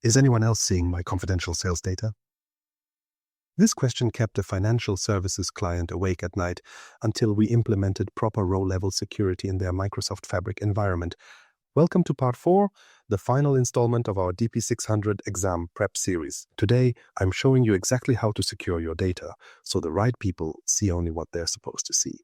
Is anyone else seeing my confidential sales data? This question kept a financial services client awake at night until we implemented proper row-level security in their Microsoft Fabric environment. Welcome to Part 4, the final installment of our DP600 exam prep series. Today, I'm showing you exactly how to secure your data, so the right people see only what they're supposed to see.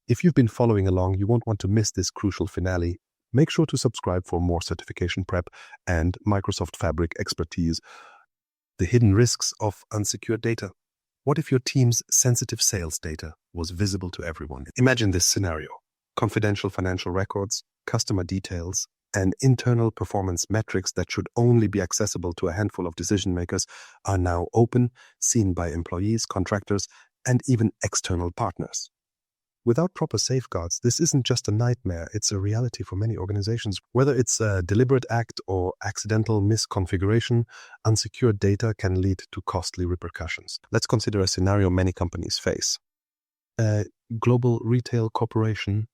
If you've been following along, you won't want to miss this crucial finale. Make sure to subscribe for more certification prep and Microsoft Fabric expertise. The hidden risks of unsecured data. What if your team's sensitive sales data was visible to everyone? Imagine this scenario. Confidential financial records, customer details, and internal performance metrics that should only be accessible to a handful of decision makers are now open, seen by employees, contractors, and even external partners. Without proper safeguards, this isn't just a nightmare, it's a reality for many organizations. Whether it's a deliberate act or accidental misconfiguration, unsecured data can lead to costly repercussions. Let's consider a scenario many companies face. A global retail corporation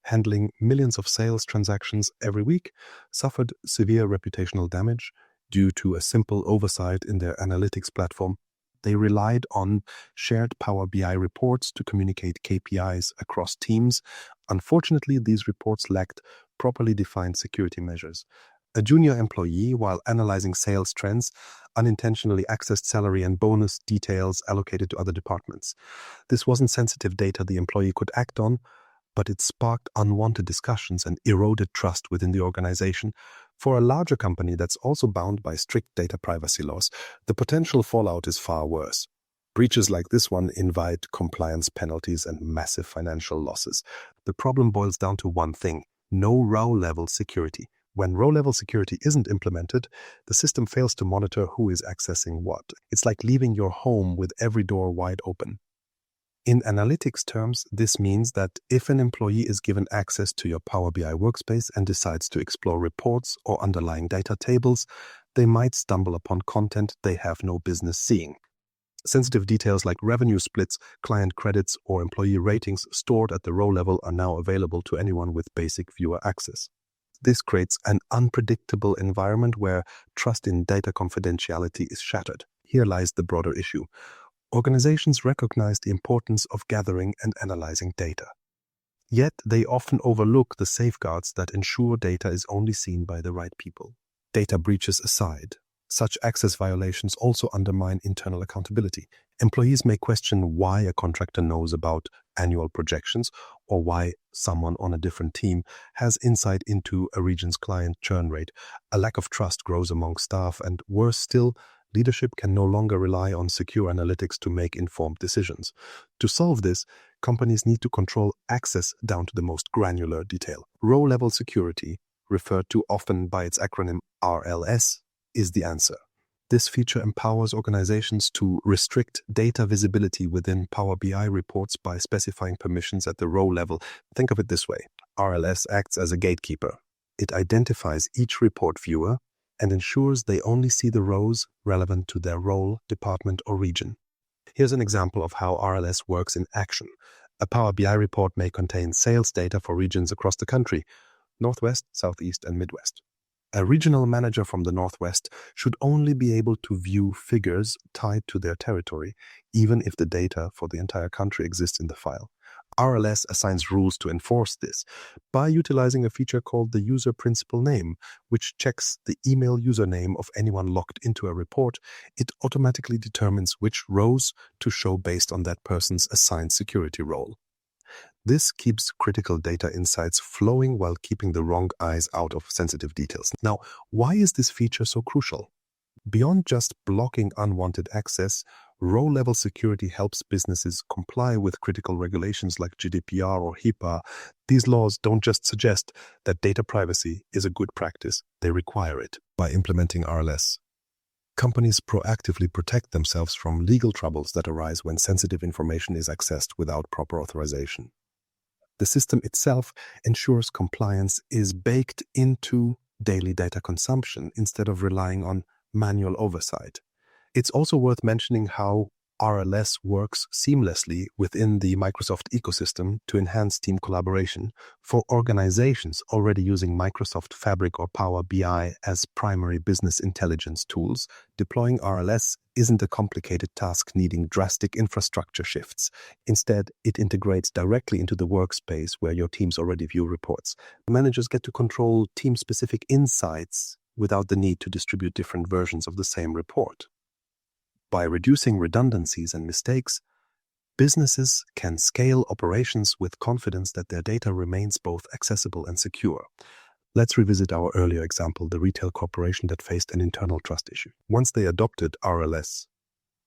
handling millions of sales transactions every week suffered severe reputational damage due to a simple oversight in their analytics platform. They relied on shared PowerBI reports to communicate KPIs across teams. Unfortunately, these reports lacked properly defined security measures. A junior employee, while analyzing sales trends, unintentionally accessed salary and bonus details allocated to other departments. This wasn't sensitive data the employee could act on, but it sparked unwanted discussions and eroded trust within the organization. For a larger company that's also bound by strict data privacy laws, the potential fallout is far worse. Breaches like this one invite compliance penalties and massive financial losses. The problem boils down to one thing: no row-level security. When row-level security isn't implemented, the system fails to monitor who is accessing what. It's like leaving your home with every door wide open. In analytics terms, this means that if an employee is given access to your Power BI workspace and decides to explore reports or underlying data tables, they might stumble upon content they have no business seeing. Sensitive details like revenue splits, client credits, or employee ratings stored at the row level are now available to anyone with basic viewer access. This creates an unpredictable environment where trust in data confidentiality is shattered. Here lies the broader issue. Organizations recognize the importance of gathering and analyzing data. Yet they often overlook the safeguards that ensure data is only seen by the right people. Data breaches aside, such access violations also undermine internal accountability. Employees may question why a contractor knows about annual projections or why someone on a different team has insight into a region's client churn rate. A lack of trust grows among staff, and worse still, leadership can no longer rely on secure analytics to make informed decisions. To solve this, companies need to control access down to the most granular detail. Row-level security, referred to often by its acronym RLS, is the answer. This feature empowers organizations to restrict data visibility within Power BI reports by specifying permissions at the row level. Think of it this way: RLS acts as a gatekeeper. It identifies each report viewer and ensures they only see the rows relevant to their role, department, or region. Here's an example of how RLS works in action. A Power BI report may contain sales data for regions across the country: Northwest, Southeast, and Midwest. A regional manager from the Northwest should only be able to view figures tied to their territory, even if the data for the entire country exists in the file. RLS assigns rules to enforce this by utilizing a feature called the user principal name, which checks the email username of anyone logged into a report. It automatically determines which rows to show based on that person's assigned security role. This keeps critical data insights flowing while keeping the wrong eyes out of sensitive details. Now, why is this feature so crucial? Beyond just blocking unwanted access, row-level security helps businesses comply with critical regulations like GDPR or HIPAA. These laws don't just suggest that data privacy is a good practice, they require it. By implementing RLS, companies proactively protect themselves from legal troubles that arise when sensitive information is accessed without proper authorization. The system itself ensures compliance is baked into daily data consumption instead of relying on manual oversight. It's also worth mentioning how RLS works seamlessly within the Microsoft ecosystem to enhance team collaboration. For organizations already using Microsoft Fabric or Power BI as primary business intelligence tools, deploying RLS isn't a complicated task needing drastic infrastructure shifts. Instead, it integrates directly into the workspace where your teams already view reports. Managers get to control team-specific insights without the need to distribute different versions of the same report. By reducing redundancies and mistakes, businesses can scale operations with confidence that their data remains both accessible and secure. Let's revisit our earlier example, the retail corporation that faced an internal trust issue. Once they adopted RLS,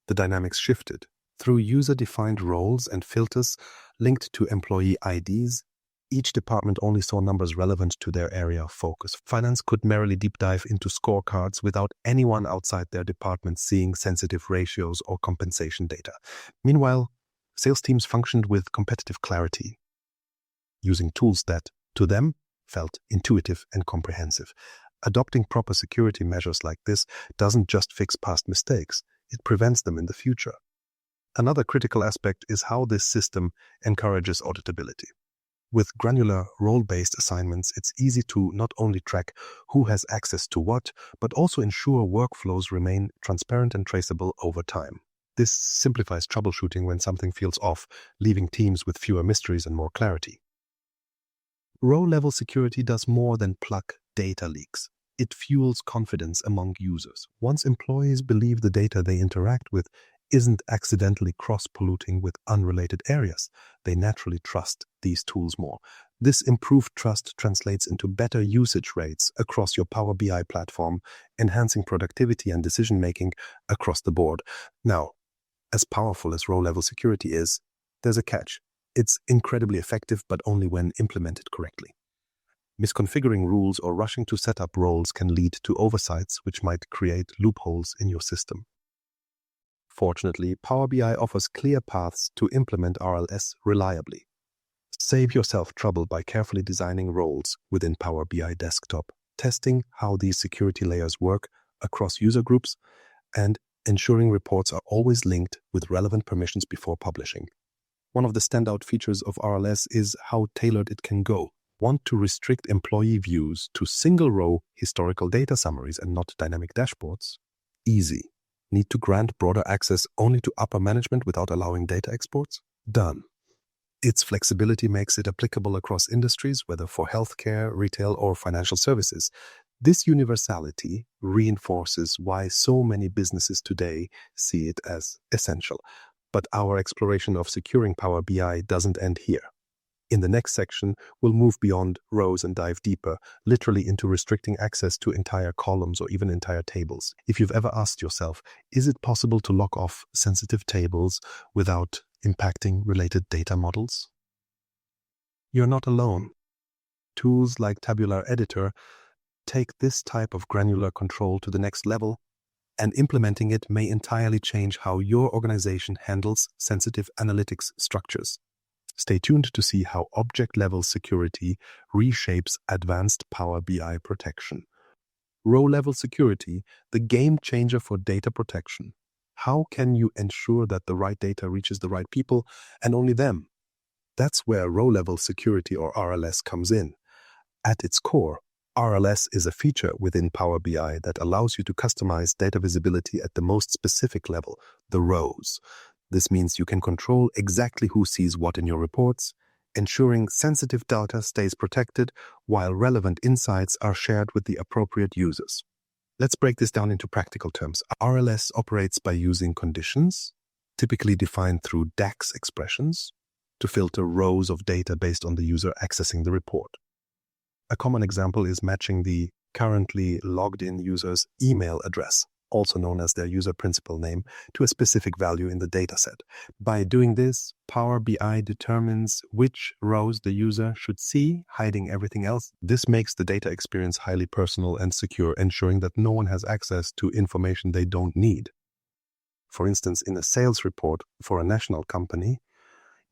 the dynamics shifted. Through user-defined roles and filters linked to employee IDs, each department only saw numbers relevant to their area of focus. Finance could merely deep dive into scorecards without anyone outside their department seeing sensitive ratios or compensation data. Meanwhile, sales teams functioned with competitive clarity, using tools that, to them, felt intuitive and comprehensive. Adopting proper security measures like this doesn't just fix past mistakes, it prevents them in the future. Another critical aspect is how this system encourages auditability. With granular role-based assignments, it's easy to not only track who has access to what, but also ensure workflows remain transparent and traceable over time. This simplifies troubleshooting when something feels off, leaving teams with fewer mysteries and more clarity. Row-level security does more than plug data leaks. It fuels confidence among users. Once employees believe the data they interact with isn't accidentally cross-polluting with unrelated areas, they naturally trust these tools more. This improved trust translates into better usage rates across your Power BI platform, enhancing productivity and decision-making across the board. Now, as powerful as row-level security is, there's a catch. It's incredibly effective, but only when implemented correctly. Misconfiguring rules or rushing to set up roles can lead to oversights which might create loopholes in your system. Fortunately, Power BI offers clear paths to implement RLS reliably. Save yourself trouble by carefully designing roles within Power BI Desktop, testing how these security layers work across user groups, and ensuring reports are always linked with relevant permissions before publishing. One of the standout features of RLS is how tailored it can go. Want to restrict employee views to single-row historical data summaries and not dynamic dashboards? Easy. Need to grant broader access only to upper management without allowing data exports? Done. Its flexibility makes it applicable across industries, whether for healthcare, retail, or financial services. This universality reinforces why so many businesses today see it as essential. But our exploration of securing Power BI doesn't end here. In the next section, we'll move beyond rows and dive deeper, literally into restricting access to entire columns or even entire tables. If you've ever asked yourself, is it possible to lock off sensitive tables without impacting related data models? You're not alone. Tools like Tabular Editor take this type of granular control to the next level, and implementing it may entirely change how your organization handles sensitive analytics structures. Stay tuned to see how object-level security reshapes advanced Power BI protection. Row-level security, the game changer for data protection. How can you ensure that the right data reaches the right people and only them? That's where row-level security or RLS comes in. At its core, RLS is a feature within Power BI that allows you to customize data visibility at the most specific level, the rows. This means you can control exactly who sees what in your reports, ensuring sensitive data stays protected while relevant insights are shared with the appropriate users. Let's break this down into practical terms. RLS operates by using conditions, typically defined through DAX expressions, to filter rows of data based on the user accessing the report. A common example is matching the currently logged-in user's email address, also known as their user principal name, to a specific value in the dataset. By doing this, Power BI determines which rows the user should see, hiding everything else. This makes the data experience highly personal and secure, ensuring that no one has access to information they don't need. For instance, in a sales report for a national company,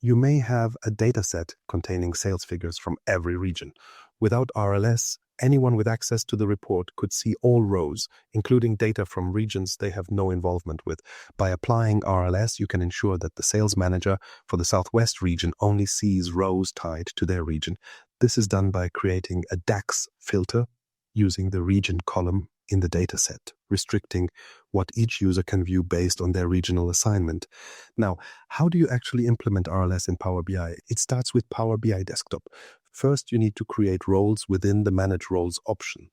you may have a dataset containing sales figures from every region. Without RLS, anyone with access to the report could see all rows, including data from regions they have no involvement with. By applying RLS, you can ensure that the sales manager for the Southwest region only sees rows tied to their region. This is done by creating a DAX filter using the region column in the dataset, restricting what each user can view based on their regional assignment. Now, how do you actually implement RLS in Power BI? It starts with Power BI Desktop. First, you need to create roles within the Manage Roles option.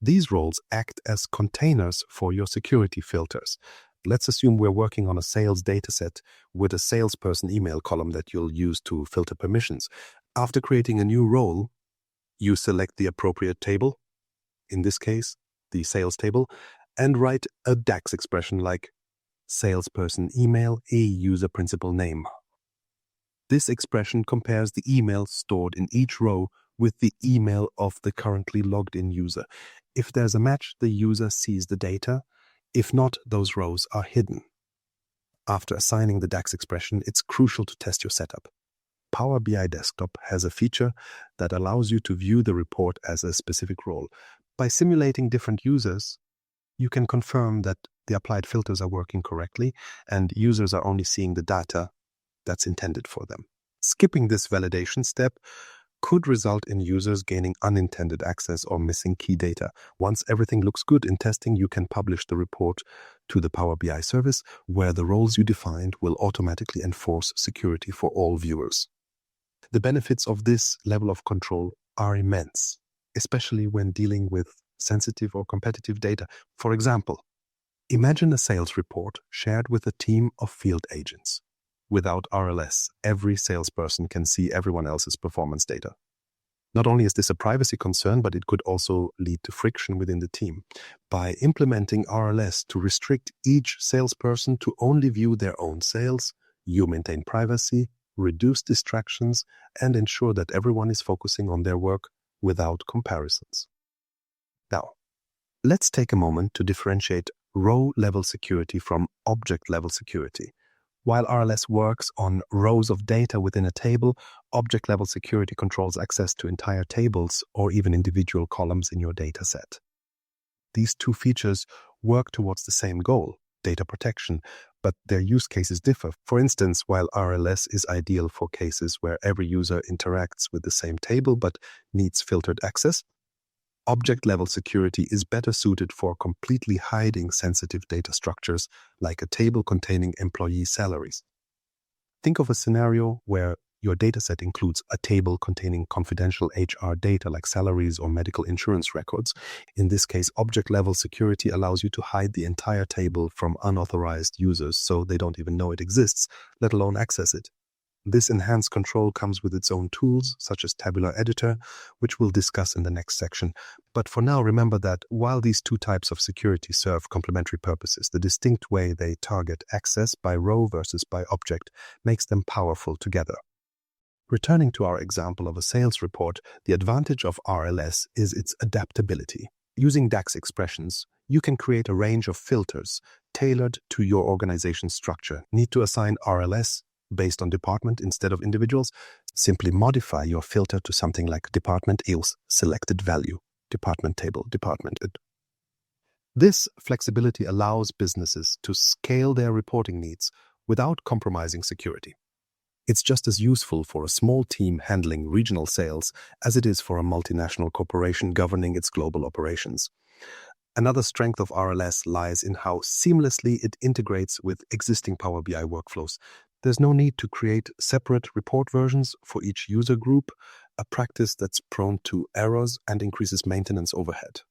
These roles act as containers for your security filters. Let's assume we're working on a sales dataset with a salesperson email column that you'll use to filter permissions. After creating a new role, you select the appropriate table, in this case, the sales table, and write a DAX expression like salesperson email a user principal name. This expression compares the email stored in each row with the email of the currently logged in user. If there's a match, the user sees the data. If not, those rows are hidden. After assigning the DAX expression, it's crucial to test your setup. Power BI Desktop has a feature that allows you to view the report as a specific role. By simulating different users, you can confirm that the applied filters are working correctly and users are only seeing the data that's intended for them. Skipping this validation step could result in users gaining unintended access or missing key data. Once everything looks good in testing, you can publish the report to the Power BI service, where the roles you defined will automatically enforce security for all viewers. The benefits of this level of control are immense, especially when dealing with sensitive or competitive data. For example, imagine a sales report shared with a team of field agents. Without RLS, every salesperson can see everyone else's performance data. Not only is this a privacy concern, but it could also lead to friction within the team. By implementing RLS to restrict each salesperson to only view their own sales, you maintain privacy, reduce distractions, and ensure that everyone is focusing on their work without comparisons. Now, let's take a moment to differentiate row-level security from object-level security. While RLS works on rows of data within a table, object-level security controls access to entire tables or even individual columns in your dataset. These two features work towards the same goal, data protection, but their use cases differ. For instance, while RLS is ideal for cases where every user interacts with the same table but needs filtered access, object-level security is better suited for completely hiding sensitive data structures like a table containing employee salaries. Think of a scenario where your dataset includes a table containing confidential HR data like salaries or medical insurance records. In this case, object-level security allows you to hide the entire table from unauthorized users so they don't even know it exists, let alone access it. This enhanced control comes with its own tools, such as Tabular Editor, which we'll discuss in the next section. But for now, remember that while these two types of security serve complementary purposes, the distinct way they target access by row versus by object makes them powerful together. Returning to our example of a sales report, the advantage of RLS is its adaptability. Using DAX expressions, you can create a range of filters tailored to your organization's structure. Need to assign RLS based on department instead of individuals? Simply modify your filter to something like department equals selected value, department table, department. This flexibility allows businesses to scale their reporting needs without compromising security. It's just as useful for a small team handling regional sales as it is for a multinational corporation governing its global operations. Another strength of RLS lies in how seamlessly it integrates with existing Power BI workflows. There's no need to create separate report versions for each user group, a practice that's prone to errors and increases maintenance overhead.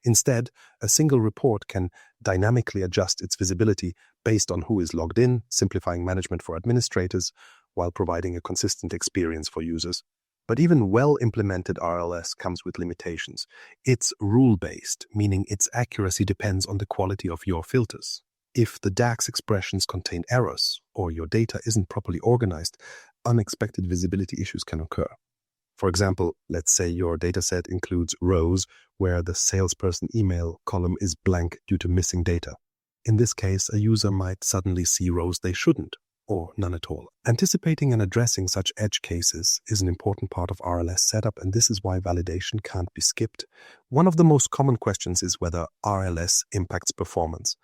Instead, a single report can dynamically adjust its visibility based on who is logged in, simplifying management for administrators while providing a consistent experience for users. But even well-implemented RLS comes with limitations. It's rule-based, meaning its accuracy depends on the quality of your filters. If the DAX expressions contain errors or your data isn't properly organized, unexpected visibility issues can occur. For example, let's say your dataset includes rows where the salesperson email column is blank due to missing data. In this case, a user might suddenly see rows they shouldn't, or none at all. Anticipating and addressing such edge cases is an important part of RLS setup, and this is why validation can't be skipped. One of the most common questions is whether RLS impacts performance.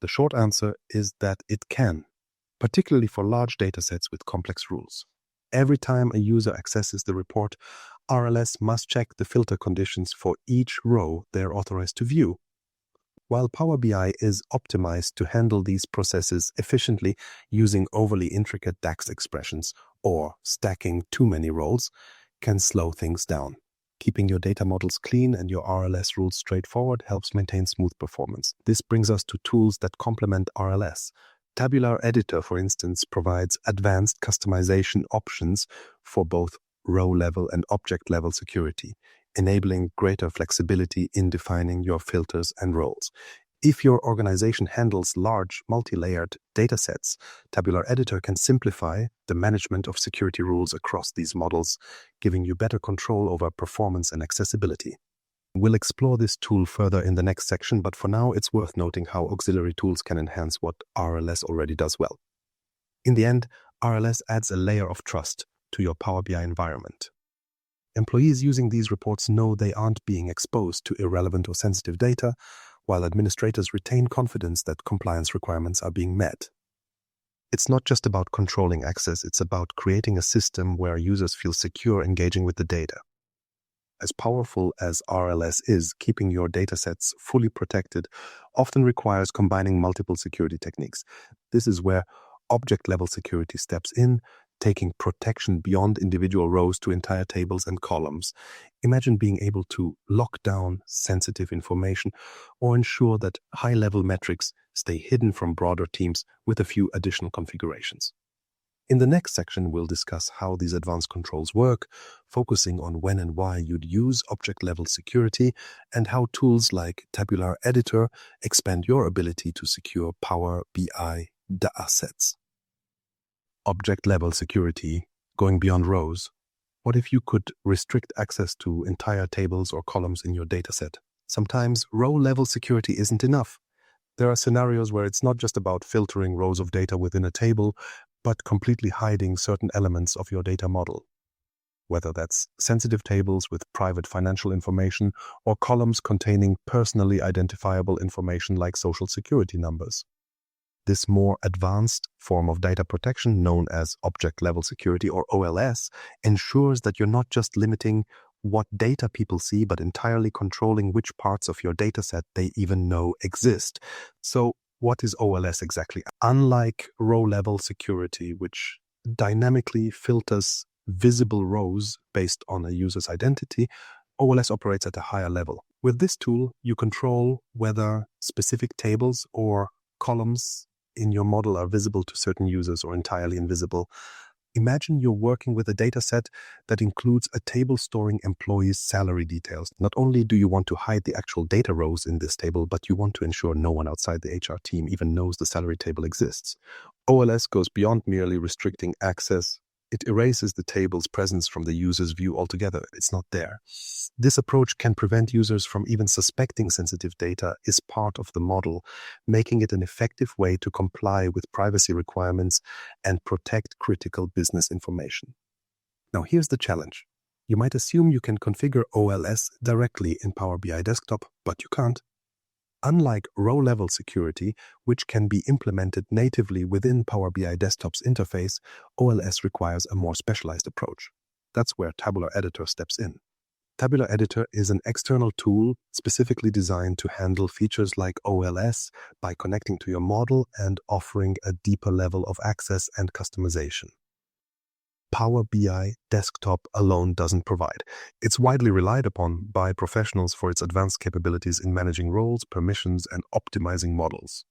The short answer is that it can, particularly for large datasets with complex rules. Every time a user accesses the report, RLS must check the filter conditions for each row they are authorized to view. While Power BI is optimized to handle these processes efficiently using overly intricate DAX expressions or stacking too many roles can slow things down. Keeping your data models clean and your RLS rules straightforward helps maintain smooth performance. This brings us to tools that complement RLS. Tabular Editor, for instance, provides advanced customization options for both row-level and object-level security, enabling greater flexibility in defining your filters and roles. If your organization handles large, multi-layered datasets, Tabular Editor can simplify the management of security rules across these models, giving you better control over performance and accessibility. We'll explore this tool further in the next section, but for now it's worth noting how auxiliary tools can enhance what RLS already does well. In the end, RLS adds a layer of trust to your Power BI environment. Employees using these reports know they aren't being exposed to irrelevant or sensitive data, while administrators retain confidence that compliance requirements are being met. It's not just about controlling access, it's about creating a system where users feel secure engaging with the data. As powerful as RLS is, keeping your datasets fully protected often requires combining multiple security techniques. This is where object-level security steps in, taking protection beyond individual rows to entire tables and columns. Imagine being able to lock down sensitive information or ensure that high-level metrics stay hidden from broader teams with a few additional configurations. In the next section, we'll discuss how these advanced controls work, focusing on when and why you'd use object-level security and how tools like Tabular Editor expand your ability to secure Power BI datasets. Object-level security, going beyond rows. What if you could restrict access to entire tables or columns in your dataset? Sometimes row-level security isn't enough. There are scenarios where it's not just about filtering rows of data within a table, but completely hiding certain elements of your data model. Whether that's sensitive tables with private financial information or columns containing personally identifiable information like social security numbers. This more advanced form of data protection, known as object-level security or OLS, ensures that you're not just limiting what data people see, but entirely controlling which parts of your dataset they even know exist. So, what is OLS exactly? Unlike row-level security, which dynamically filters visible rows based on a user's identity, OLS operates at a higher level. With this tool, you control whether specific tables or columns in your model are visible to certain users or entirely invisible. Imagine you're working with a dataset that includes a table storing employees' salary details. Not only do you want to hide the actual data rows in this table, but you want to ensure no one outside the HR team even knows the salary table exists. OLS goes beyond merely restricting access. It erases the table's presence from the user's view altogether. It's not there. This approach can prevent users from even suspecting sensitive data is part of the model, making it an effective way to comply with privacy requirements and protect critical business information. Now, here's the challenge. You might assume you can configure OLS directly in Power BI Desktop, but you can't. Unlike row-level security, which can be implemented natively within Power BI Desktop's interface, OLS requires a more specialized approach. That's where Tabular Editor steps in. Tabular Editor is an external tool specifically designed to handle features like OLS by connecting to your model and offering a deeper level of access and customization. Power BI Desktop alone doesn't provide. It's widely relied upon by professionals for its advanced capabilities in managing roles, permissions, and optimizing models.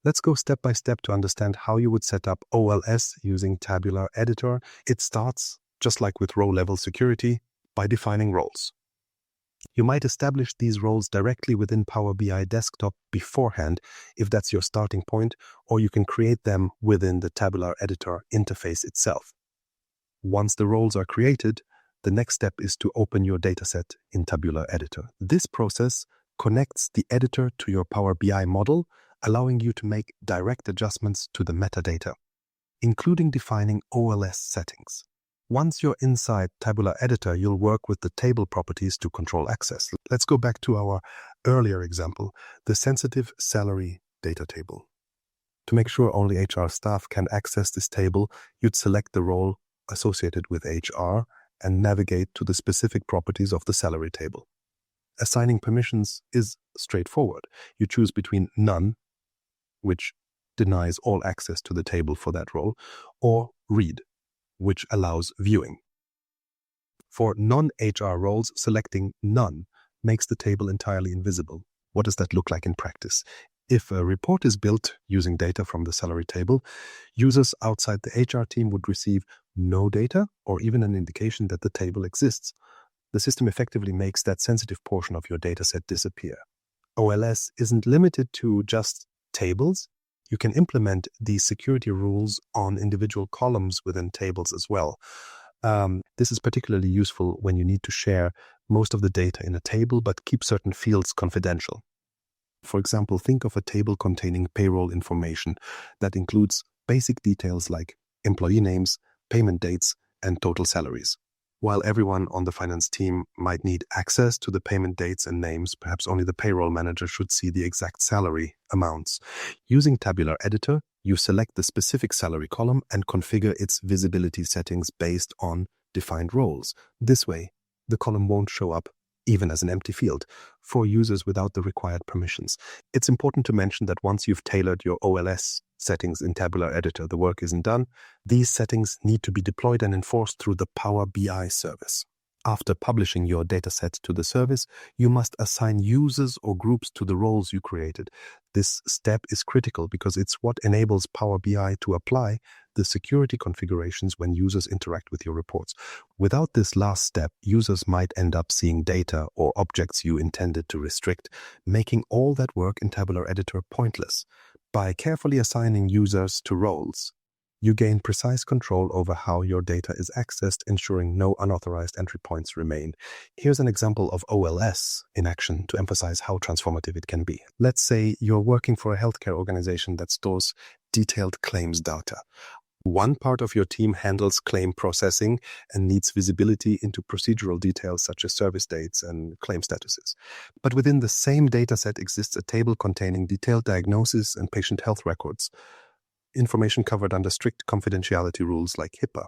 Let's go step by step to understand how you would set up OLS using Tabular Editor. It starts, just like with row-level security, by defining roles. You might establish these roles directly within Power BI Desktop beforehand, if that's your starting point, or you can create them within the Tabular Editor interface itself. Once the roles are created, the next step is to open your dataset in Tabular Editor. This process connects the editor to your Power BI model, allowing you to make direct adjustments to the metadata. including defining OLS settings. Once you're inside Tabular Editor, you'll work with the table properties to control access. Let's go back to our earlier example, the sensitive salary data table. To make sure only HR staff can access this table, you'd select the role associated with HR and navigate to the specific properties of the salary table. Assigning permissions is straightforward. You choose between none, which denies all access to the table for that role, or read, which allows viewing. For non-HR roles, selecting none makes the table entirely invisible. What does that look like in practice? If a report is built using data from the salary table, users outside the HR team would receive no data or even an indication that the table exists. The system effectively makes that sensitive portion of your dataset disappear. OLS isn't limited to just tables. You can implement these security rules on individual columns within tables as well. This is particularly useful when you need to share most of the data in a table but keep certain fields confidential. For example, think of a table containing payroll information that includes basic details like employee names, payment dates, and total salaries. While everyone on the finance team might need access to the payment dates and names, perhaps only the payroll manager should see the exact salary amounts. Using Tabular Editor, you select the specific salary column and configure its visibility settings based on defined roles. This way, the column won't show up even as an empty field for users without the required permissions. It's important to mention that once you've tailored your OLS settings in Tabular Editor, the work isn't done. These settings need to be deployed and enforced through the PowerBI service. After publishing your dataset to the service, you must assign users or groups to the roles you created. This step is critical because it's what enables PowerBI to apply the security configurations when users interact with your reports. Without this last step, users might end up seeing data or objects you intended to restrict, making all that work in Tabular Editor pointless. By carefully assigning users to roles, you gain precise control over how your data is accessed, ensuring no unauthorized entry points remain. Here's an example of OLS in action to emphasize how transformative it can be. Let's say you're working for a healthcare organization that stores detailed claims data. One part of your team handles claim processing and needs visibility into procedural details such as service dates and claim statuses. But within the same dataset exists a table containing detailed diagnosis and patient health records, information covered under strict confidentiality rules like HIPAA.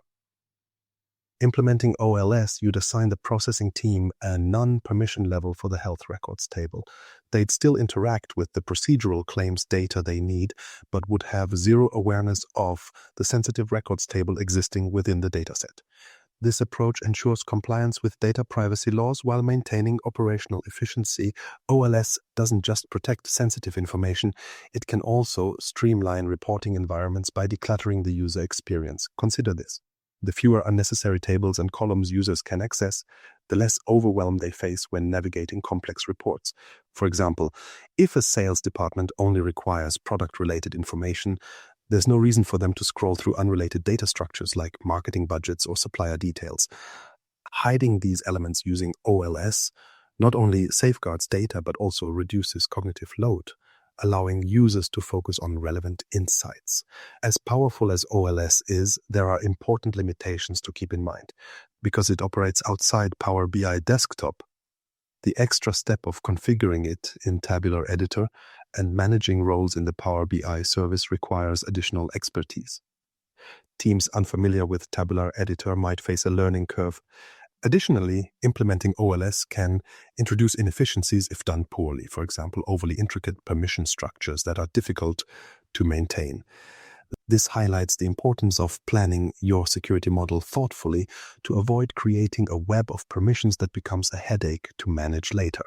Implementing OLS, you'd assign the processing team a non-permission level for the health records table. They'd still interact with the procedural claims data they need, but would have zero awareness of the sensitive records table existing within the dataset. This approach ensures compliance with data privacy laws while maintaining operational efficiency. OLS doesn't just protect sensitive information, it can also streamline reporting environments by decluttering the user experience. Consider this. The fewer unnecessary tables and columns users can access, the less overwhelm they face when navigating complex reports. For example, if a sales department only requires product-related information, there's no reason for them to scroll through unrelated data structures like marketing budgets or supplier details. Hiding these elements using OLS not only safeguards data but also reduces cognitive load, allowing users to focus on relevant insights. As powerful as OLS is, there are important limitations to keep in mind. Because it operates outside PowerBI desktop, the extra step of configuring it in Tabular Editor and managing roles in the PowerBI service requires additional expertise. Teams unfamiliar with Tabular Editor might face a learning curve. Additionally, implementing OLS can introduce inefficiencies if done poorly, for example, overly intricate permission structures that are difficult to maintain. This highlights the importance of planning your security model thoughtfully to avoid creating a web of permissions that becomes a headache to manage later.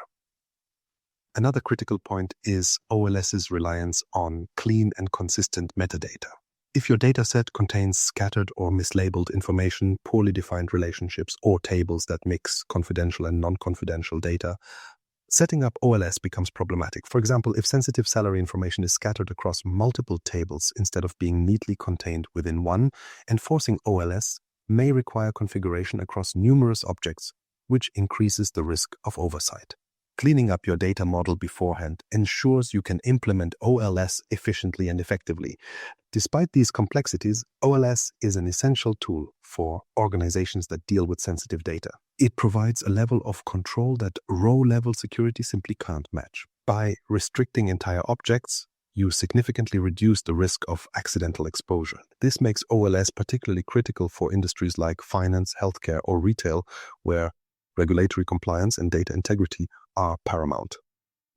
Another critical point is OLS's reliance on clean and consistent metadata. If your dataset contains scattered or mislabeled information, poorly defined relationships, or tables that mix confidential and non-confidential data, setting up OLS becomes problematic. For example, if sensitive salary information is scattered across multiple tables instead of being neatly contained within one, enforcing OLS may require configuration across numerous objects, which increases the risk of oversight. Cleaning up your data model beforehand ensures you can implement OLS efficiently and effectively. Despite these complexities, OLS is an essential tool for organizations that deal with sensitive data. It provides a level of control that row-level security simply can't match. By restricting entire objects, you significantly reduce the risk of accidental exposure. This makes OLS particularly critical for industries like finance, healthcare, or retail, where regulatory compliance and data integrity are paramount.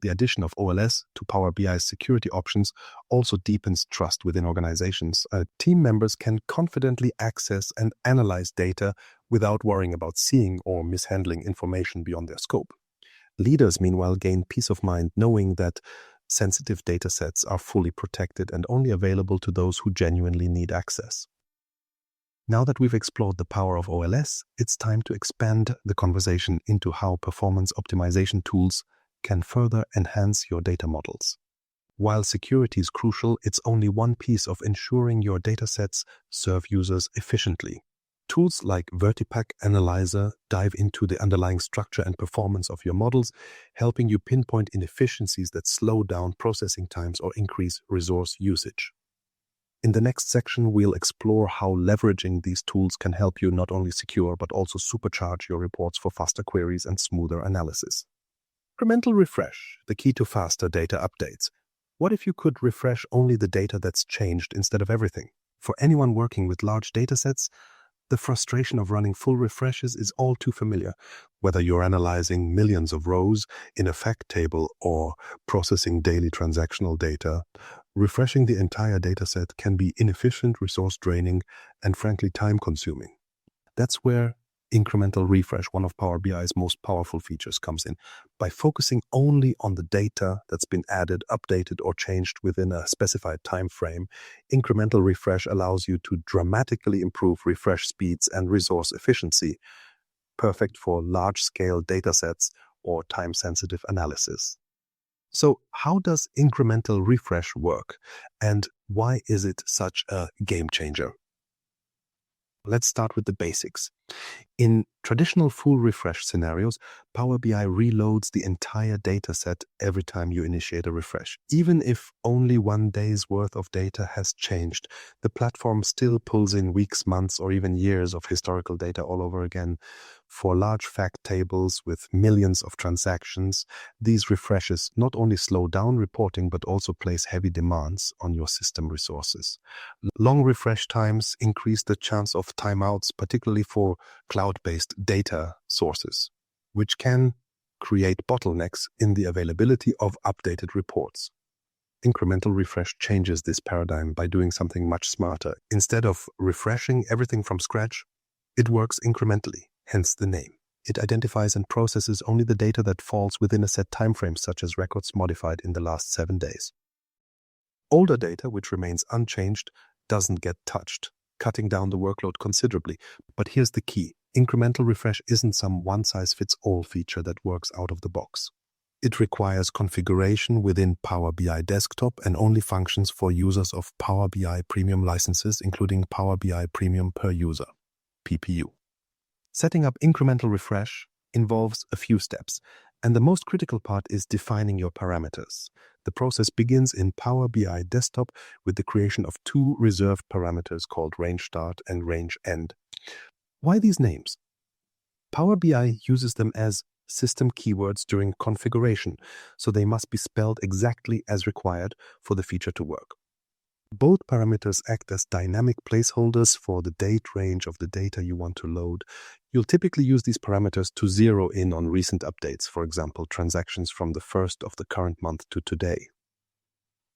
The addition of OLS to Power BI's security options also deepens trust within organizations. Team members can confidently access and analyze data without worrying about seeing or mishandling information beyond their scope. Leaders, meanwhile, gain peace of mind knowing that sensitive data sets are fully protected and only available to those who genuinely need access. Now that we've explored the power of OLS, it's time to expand the conversation into how performance optimization tools can further enhance your data models. While security is crucial, it's only one piece of ensuring your datasets serve users efficiently. Tools like VertiPaq Analyzer dive into the underlying structure and performance of your models, helping you pinpoint inefficiencies that slow down processing times or increase resource usage. In the next section, we'll explore how leveraging these tools can help you not only secure but also supercharge your reports for faster queries and smoother analysis. Incremental refresh, the key to faster data updates. What if you could refresh only the data that's changed instead of everything? For anyone working with large datasets, the frustration of running full refreshes is all too familiar. Whether you're analyzing millions of rows in a fact table or processing daily transactional data, refreshing the entire dataset can be inefficient, resource-draining, and frankly time-consuming. That's where incremental refresh, one of Power BI's most powerful features, comes in. By focusing only on the data that's been added, updated, or changed within a specified time frame, incremental refresh allows you to dramatically improve refresh speeds and resource efficiency, perfect for large-scale datasets or time-sensitive analysis. So how does incremental refresh work, and why is it such a game changer? Let's start with the basics. In traditional full refresh scenarios, Power BI reloads the entire dataset every time you initiate a refresh. Even if only one day's worth of data has changed, the platform still pulls in weeks, months, or even years of historical data all over again. For large fact tables with millions of transactions, these refreshes not only slow down reporting but also place heavy demands on your system resources. Long refresh times increase the chance of timeouts, particularly for cloud-based data sources, which can create bottlenecks in the availability of updated reports. Incremental refresh changes this paradigm by doing something much smarter. Instead of refreshing everything from scratch, it works incrementally, hence the name. It identifies and processes only the data that falls within a set timeframe, such as records modified in the last 7 days. Older data, which remains unchanged, doesn't get touched, cutting down the workload considerably. But here's the key. Incremental refresh isn't some one-size-fits-all feature that works out of the box. It requires configuration within Power BI Desktop and only functions for users of Power BI Premium licenses, including Power BI Premium per user, PPU. Setting up incremental refresh involves a few steps, and the most critical part is defining your parameters. The process begins in Power BI Desktop with the creation of 2 reserved parameters called range start and range end. Why these names? Power BI uses them as system keywords during configuration, so they must be spelled exactly as required for the feature to work. Both parameters act as dynamic placeholders for the date range of the data you want to load. You'll typically use these parameters to zero in on recent updates, for example, transactions from the 1st of the current month to today.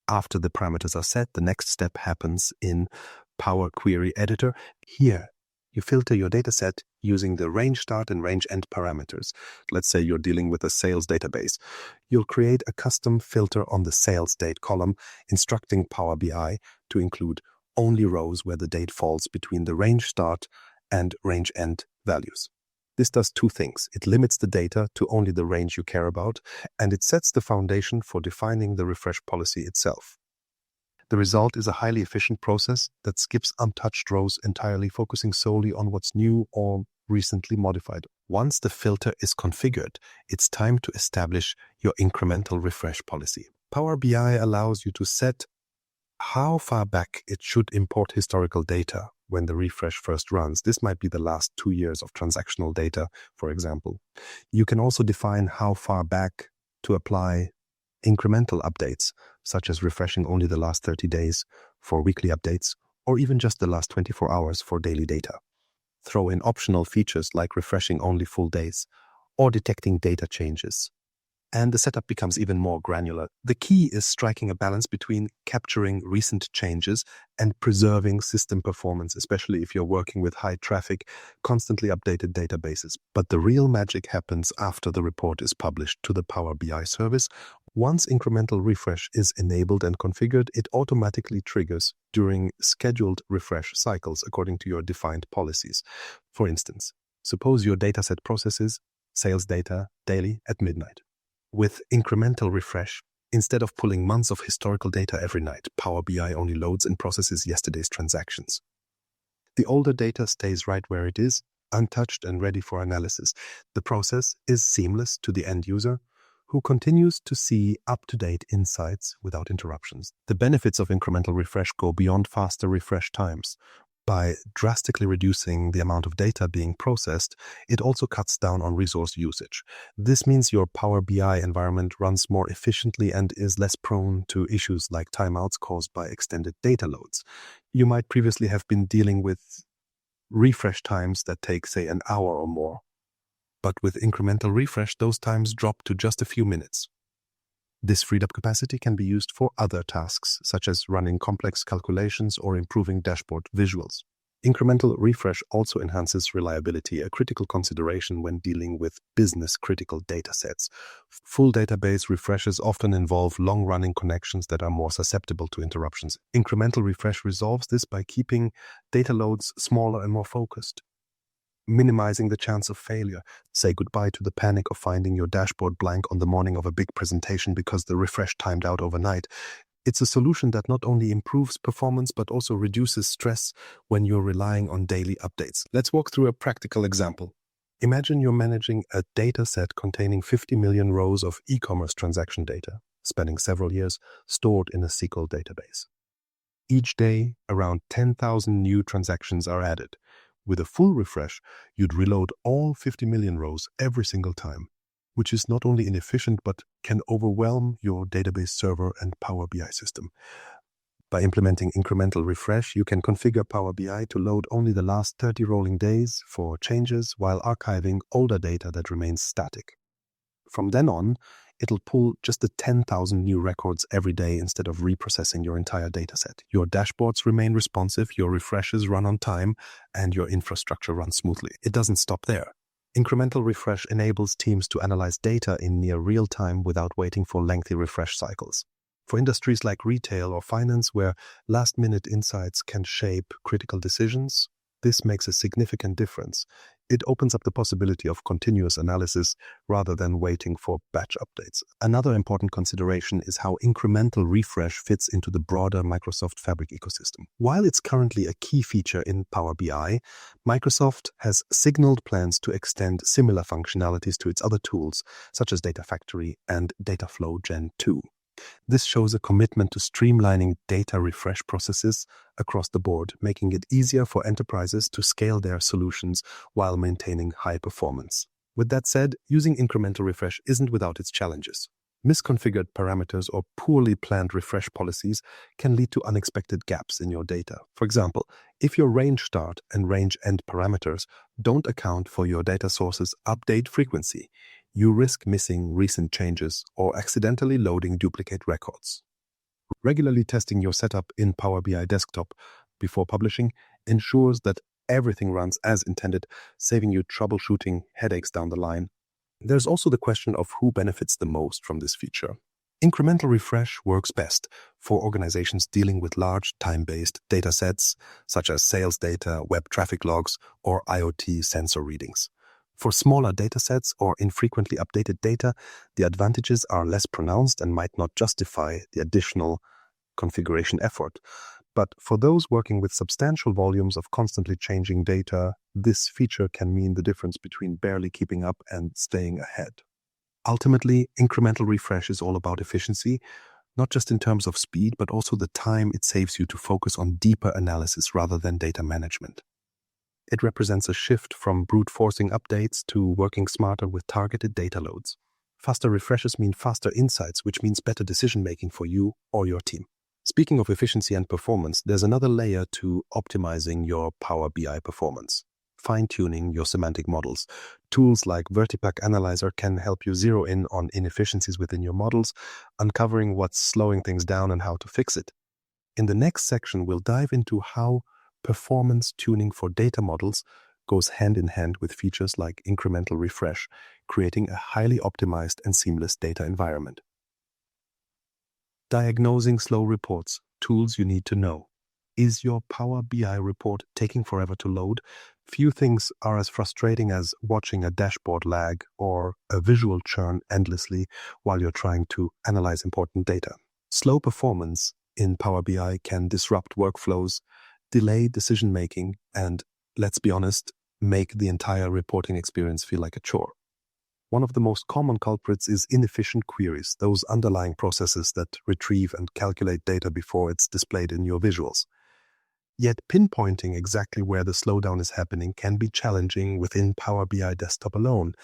After the parameters are set, the next step happens in Power Query Editor. Here, you filter your dataset using the range start and range end parameters. Let's say you're dealing with a sales database. You'll create a custom filter on the sales date column, instructing Power BI to include only rows where the date falls between the range start and range end values. This does 2 things. It limits the data to only the range you care about, and it sets the foundation for defining the refresh policy itself. The result is a highly efficient process that skips untouched rows entirely, focusing solely on what's new or recently modified. Once the filter is configured, it's time to establish your incremental refresh policy. Power BI allows you to set how far back it should import historical data when the refresh first runs. This might be the last 2 years of transactional data, for example. You can also define how far back to apply incremental updates, such as refreshing only the last 30 days for weekly updates, or even just the last 24 hours for daily data. Throw in optional features like refreshing only full days or detecting data changes, and the setup becomes even more granular. The key is striking a balance between capturing recent changes and preserving system performance, especially if you're working with high traffic, constantly updated databases. But the real magic happens after the report is published to the Power BI service. Once incremental refresh is enabled and configured, it automatically triggers during scheduled refresh cycles according to your defined policies. For instance, suppose your dataset processes sales data daily at midnight. With incremental refresh, instead of pulling months of historical data every night, Power BI only loads and processes yesterday's transactions. The older data stays right where it is, untouched and ready for analysis. The process is seamless to the end user, who continues to see up-to-date insights without interruptions. The benefits of incremental refresh go beyond faster refresh times. By drastically reducing the amount of data being processed, it also cuts down on resource usage. This means your Power BI environment runs more efficiently and is less prone to issues like timeouts caused by extended data loads. You might previously have been dealing with refresh times that take, say, an hour or more. But with incremental refresh, those times drop to just a few minutes. This freed up capacity can be used for other tasks, such as running complex calculations or improving dashboard visuals. Incremental refresh also enhances reliability, a critical consideration when dealing with business-critical datasets. Full database refreshes often involve long-running connections that are more susceptible to interruptions. Incremental refresh resolves this by keeping data loads smaller and more focused, minimizing the chance of failure. Say goodbye to the panic of finding your dashboard blank on the morning of a big presentation because the refresh timed out overnight. It's a solution that not only improves performance but also reduces stress when you're relying on daily updates. Let's walk through a practical example. Imagine you're managing a data set containing 50 million rows of e-commerce transaction data, spanning several years, stored in a SQL database. Each day, around 10,000 new transactions are added. With a full refresh, you'd reload all 50 million rows every single time, which is not only inefficient but can overwhelm your database server and Power BI system. By implementing incremental refresh, you can configure Power BI to load only the last 30 rolling days for changes while archiving older data that remains static. From then on, it'll pull just the 10,000 new records every day instead of reprocessing your entire dataset. Your dashboards remain responsive, your refreshes run on time, and your infrastructure runs smoothly. It doesn't stop there. Incremental refresh enables teams to analyze data in near real time without waiting for lengthy refresh cycles. For industries like retail or finance, where last-minute insights can shape critical decisions, this makes a significant difference. It opens up the possibility of continuous analysis rather than waiting for batch updates. Another important consideration is how incremental refresh fits into the broader Microsoft Fabric ecosystem. While it's currently a key feature in Power BI, Microsoft has signaled plans to extend similar functionalities to its other tools, such as Data Factory and Dataflow Gen 2. This shows a commitment to streamlining data refresh processes across the board, making it easier for enterprises to scale their solutions while maintaining high performance. With that said, using incremental refresh isn't without its challenges. Misconfigured parameters or poorly planned refresh policies can lead to unexpected gaps in your data. For example, if your range start and range end parameters don't account for your data source's update frequency, you risk missing recent changes or accidentally loading duplicate records. Regularly testing your setup in Power BI Desktop before publishing ensures that everything runs as intended, saving you troubleshooting headaches down the line. There's also the question of who benefits the most from this feature. Incremental refresh works best for organizations dealing with large time-based data sets, such as sales data, web traffic logs, or IoT sensor readings. For smaller datasets or infrequently updated data, the advantages are less pronounced and might not justify the additional configuration effort. But for those working with substantial volumes of constantly changing data, this feature can mean the difference between barely keeping up and staying ahead. Ultimately, incremental refresh is all about efficiency, not just in terms of speed, but also the time it saves you to focus on deeper analysis rather than data management. It represents a shift from brute forcing updates to working smarter with targeted data loads. Faster refreshes mean faster insights, which means better decision-making for you or your team. Speaking of efficiency and performance, there's another layer to optimizing your Power BI performance. Fine-tuning your semantic models. Tools like VertiPaq Analyzer can help you zero in on inefficiencies within your models, uncovering what's slowing things down and how to fix it. In the next section, we'll dive into how performance tuning for data models goes hand in hand with features like incremental refresh, creating a highly optimized and seamless data environment. Diagnosing slow reports, tools you need to know. Is your Power BI report taking forever to load? Few things are as frustrating as watching a dashboard lag or a visual churn endlessly while you're trying to analyze important data. Slow performance in Power BI can disrupt workflows, delay decision-making, and, let's be honest, make the entire reporting experience feel like a chore. One of the most common culprits is inefficient queries, those underlying processes that retrieve and calculate data before it's displayed in your visuals. Yet pinpointing exactly where the slowdown is happening can be challenging within Power BI Desktop alone.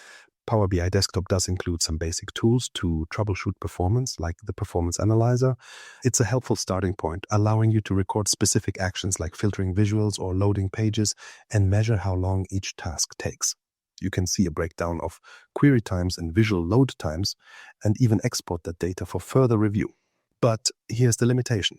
Power BI Desktop does include some basic tools to troubleshoot performance, like the Performance Analyzer. It's a helpful starting point, allowing you to record specific actions like filtering visuals or loading pages and measure how long each task takes. You can see a breakdown of query times and visual load times, and even export that data for further review. But here's the limitation.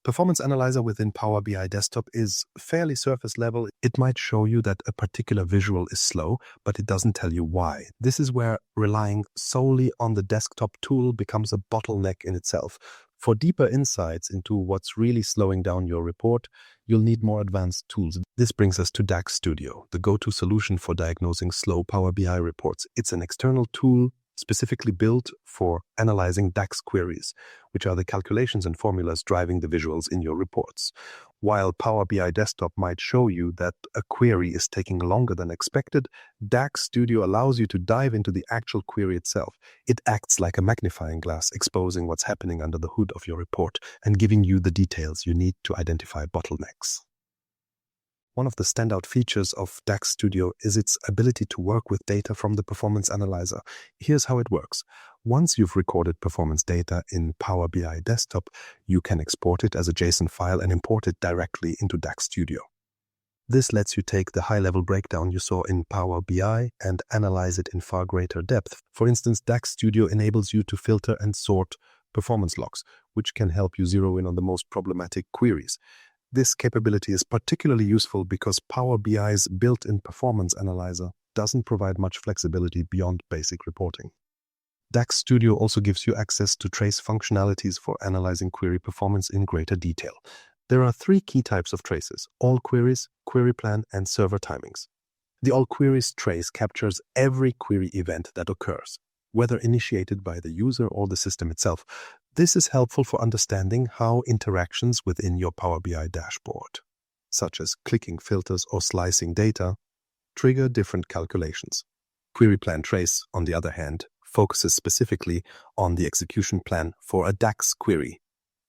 Performance Analyzer within Power BI Desktop is fairly surface level. It might show you that a particular visual is slow, but it doesn't tell you why. This is where relying solely on the desktop tool becomes a bottleneck in itself. For deeper insights into what's really slowing down your report, you'll need more advanced tools. This brings us to DAX Studio, the go-to solution for diagnosing slow Power BI reports. It's an external tool specifically built for analyzing DAX queries, which are the calculations and formulas driving the visuals in your reports. While Power BI Desktop might show you that a query is taking longer than expected, DAX Studio allows you to dive into the actual query itself. It acts like a magnifying glass, exposing what's happening under the hood of your report and giving you the details you need to identify bottlenecks. One of the standout features of DAX Studio is its ability to work with data from the Performance Analyzer. Here's how it works. Once you've recorded performance data in Power BI Desktop, you can export it as a JSON file and import it directly into DAX Studio. This lets you take the high-level breakdown you saw in Power BI and analyze it in far greater depth. For instance, DAX Studio enables you to filter and sort performance logs, which can help you zero in on the most problematic queries. This capability is particularly useful because Power BI's built-in Performance Analyzer doesn't provide much flexibility beyond basic reporting. DAX Studio also gives you access to trace functionalities for analyzing query performance in greater detail. There are 3 key types of traces: all queries, query plan, and server timings. The all queries trace captures every query event that occurs, whether initiated by the user or the system itself. This is helpful for understanding how interactions within your Power BI dashboard, such as clicking filters or slicing data, trigger different calculations. Query plan trace, on the other hand, focuses specifically on the execution plan for a DAX query,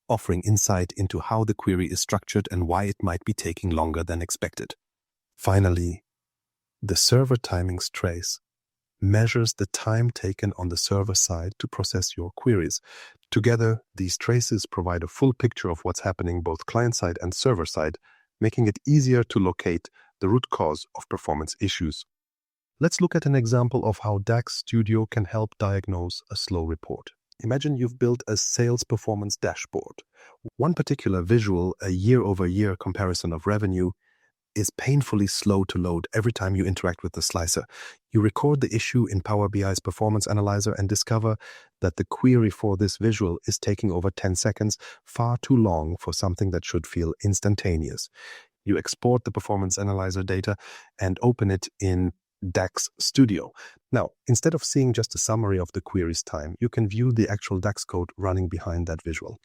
offering insight into how the query is structured and why it might be taking longer than expected. Finally, the server timings trace measures the time taken on the server side to process your queries. Together, these traces provide a full picture of what's happening both client-side and server-side, making it easier to locate the root cause of performance issues. Let's look at an example of how DAX Studio can help diagnose a slow report. Imagine you've built a sales performance dashboard. One particular visual, a year-over-year comparison of revenue, is painfully slow to load every time you interact with the slicer. You record the issue in Power BI's Performance Analyzer and discover that the query for this visual is taking over 10 seconds, far too long for something that should feel instantaneous. You export the Performance Analyzer data and open it in DAX Studio. Now, instead of seeing just a summary of the query's time, you can view the actual DAX code running behind that visual.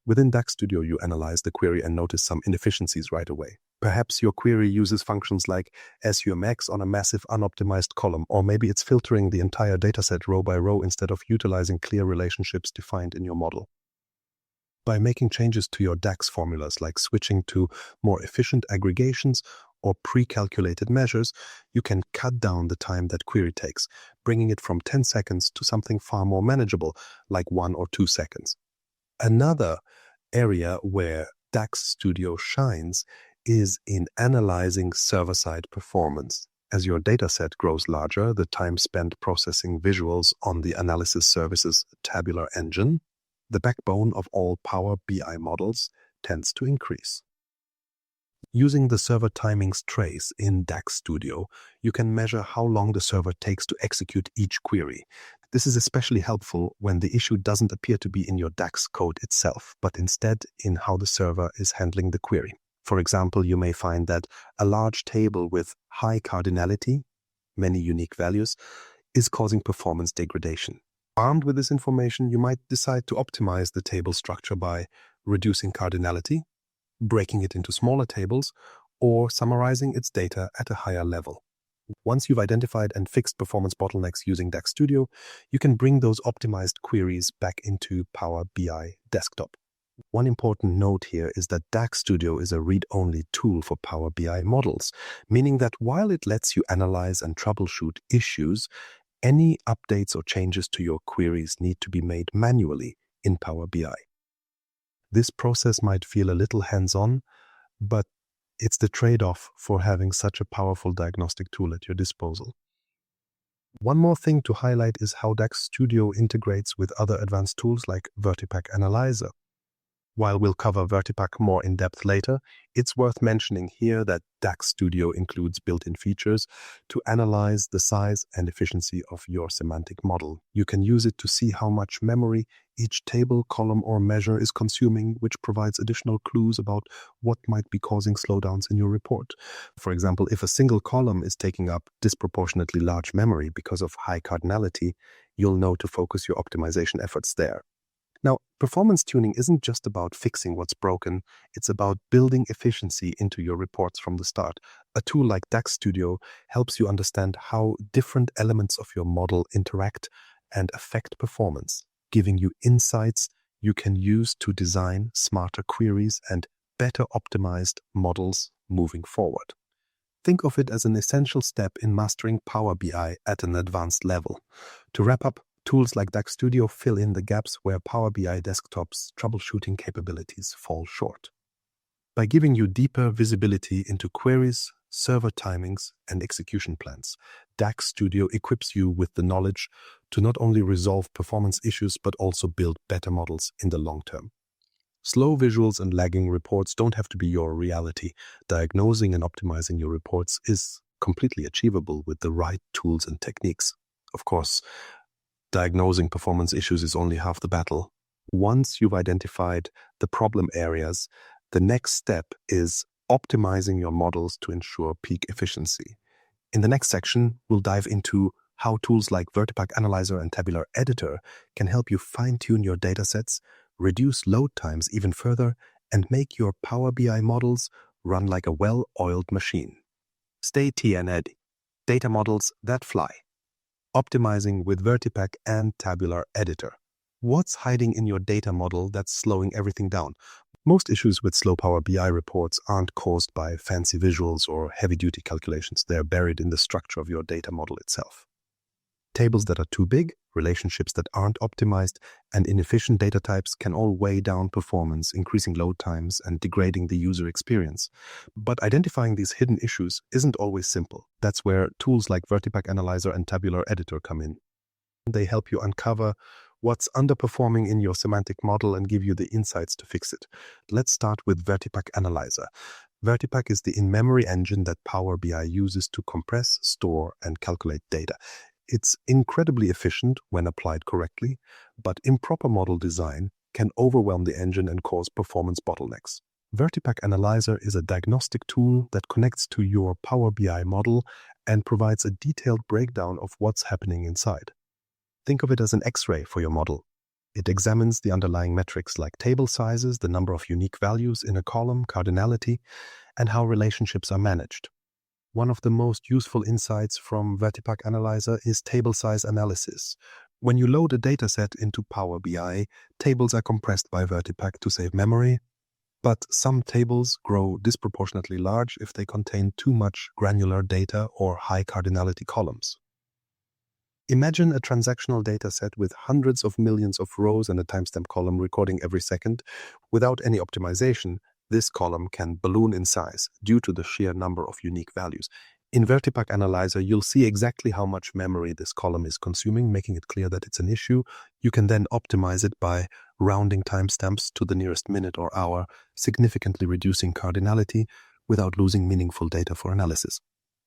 Within DAX Studio, you analyze the query and notice some inefficiencies right away. Perhaps your query uses functions like SUMX on a massive unoptimized column, or maybe it's filtering the entire dataset row by row instead of utilizing clear relationships defined in your model. By making changes to your DAX formulas, like switching to more efficient aggregations or pre-calculated measures, you can cut down the time that query takes, bringing it from 10 seconds to something far more manageable, like 1 or 2 seconds. Another area where DAX Studio shines is in analyzing server-side performance. As your dataset grows larger, the time spent processing visuals on the analysis service's Tabular engine, the backbone of all Power BI models, tends to increase. Using the server timings trace in DAX Studio, you can measure how long the server takes to execute each query. This is especially helpful when the issue doesn't appear to be in your DAX code itself, but instead in how the server is handling the query. For example, you may find that a large table with high cardinality, many unique values, is causing performance degradation. Armed with this information, you might decide to optimize the table structure by reducing cardinality, breaking it into smaller tables, or summarizing its data at a higher level. Once you've identified and fixed performance bottlenecks using DAX Studio, you can bring those optimized queries back into Power BI Desktop. One important note here is that DAX Studio is a read-only tool for Power BI models, meaning that while it lets you analyze and troubleshoot issues, any updates or changes to your queries need to be made manually in Power BI. This process might feel a little hands-on, but it's the trade-off for having such a powerful diagnostic tool at your disposal. One more thing to highlight is how DAX Studio integrates with other advanced tools like VertiPaq Analyzer. While we'll cover VertiPaq more in depth later, it's worth mentioning here that DAX Studio includes built-in features to analyze the size and efficiency of your semantic model. You can use it to see how much memory each table, column, or measure is consuming, which provides additional clues about what might be causing slowdowns in your report. For example, if a single column is taking up disproportionately large memory because of high cardinality, you'll know to focus your optimization efforts there. Now, performance tuning isn't just about fixing what's broken, it's about building efficiency into your reports from the start. A tool like DAX Studio helps you understand how different elements of your model interact and affect performance, giving you insights you can use to design smarter queries and better optimized models moving forward. Think of it as an essential step in mastering Power BI at an advanced level. To wrap up, tools like DAX Studio fill in the gaps where Power BI Desktop's troubleshooting capabilities fall short. By giving you deeper visibility into queries, server timings, and execution plans, DAX Studio equips you with the knowledge to not only resolve performance issues but also build better models in the long term. Slow visuals and lagging reports don't have to be your reality. Diagnosing and optimizing your reports is completely achievable with the right tools and techniques. Of course, diagnosing performance issues is only half the battle. Once you've identified the problem areas, the next step is optimizing your models to ensure peak efficiency. In the next section, we'll dive into how tools like VertiPaq Analyzer and Tabular Editor can help you fine-tune your datasets, reduce load times even further, and make your Power BI models run like a well-oiled machine. Stay TNED. Data models that fly. Optimizing with VertiPaq and Tabular Editor. What's hiding in your data model that's slowing everything down? Most issues with slow Power BI reports aren't caused by fancy visuals or heavy-duty calculations. They're buried in the structure of your data model itself. Tables that are too big, relationships that aren't optimized, and inefficient data types can all weigh down performance, increasing load times and degrading the user experience. But identifying these hidden issues isn't always simple. That's where tools like VertiPaq Analyzer and Tabular Editor come in. They help you uncover what's underperforming in your semantic model and give you the insights to fix it. Let's start with VertiPaq Analyzer. VertiPaq is the in-memory engine that Power BI uses to compress, store, and calculate data. It's incredibly efficient when applied correctly, but improper model design can overwhelm the engine and cause performance bottlenecks. VertiPaq Analyzer is a diagnostic tool that connects to your Power BI model and provides a detailed breakdown of what's happening inside. Think of it as an X-ray for your model. It examines the underlying metrics like table sizes, the number of unique values in a column, cardinality, and how relationships are managed. One of the most useful insights from VertiPaq Analyzer is table size analysis. When you load a dataset into Power BI, tables are compressed by VertiPaq to save memory, but some tables grow disproportionately large if they contain too much granular data or high cardinality columns. Imagine a transactional dataset with hundreds of millions of rows and a timestamp column recording every second. Without any optimization, this column can balloon in size due to the sheer number of unique values. In VertiPaq Analyzer, you'll see exactly how much memory this column is consuming, making it clear that it's an issue. You can then optimize it by rounding timestamps to the nearest minute or hour, significantly reducing cardinality without losing meaningful data for analysis.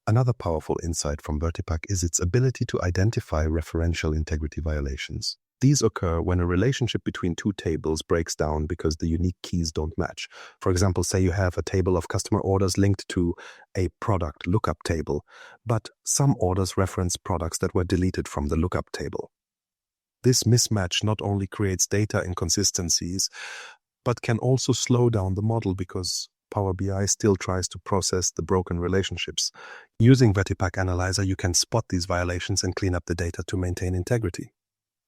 Another powerful insight from VertiPaq is its ability to identify referential integrity violations. These occur when a relationship between two tables breaks down because the unique keys don't match. For example, say you have a table of customer orders linked to a product lookup table, but some orders reference products that were deleted from the lookup table. This mismatch not only creates data inconsistencies, but can also slow down the model because Power BI still tries to process the broken relationships. Using VertiPaq Analyzer, you can spot these violations and clean up the data to maintain integrity.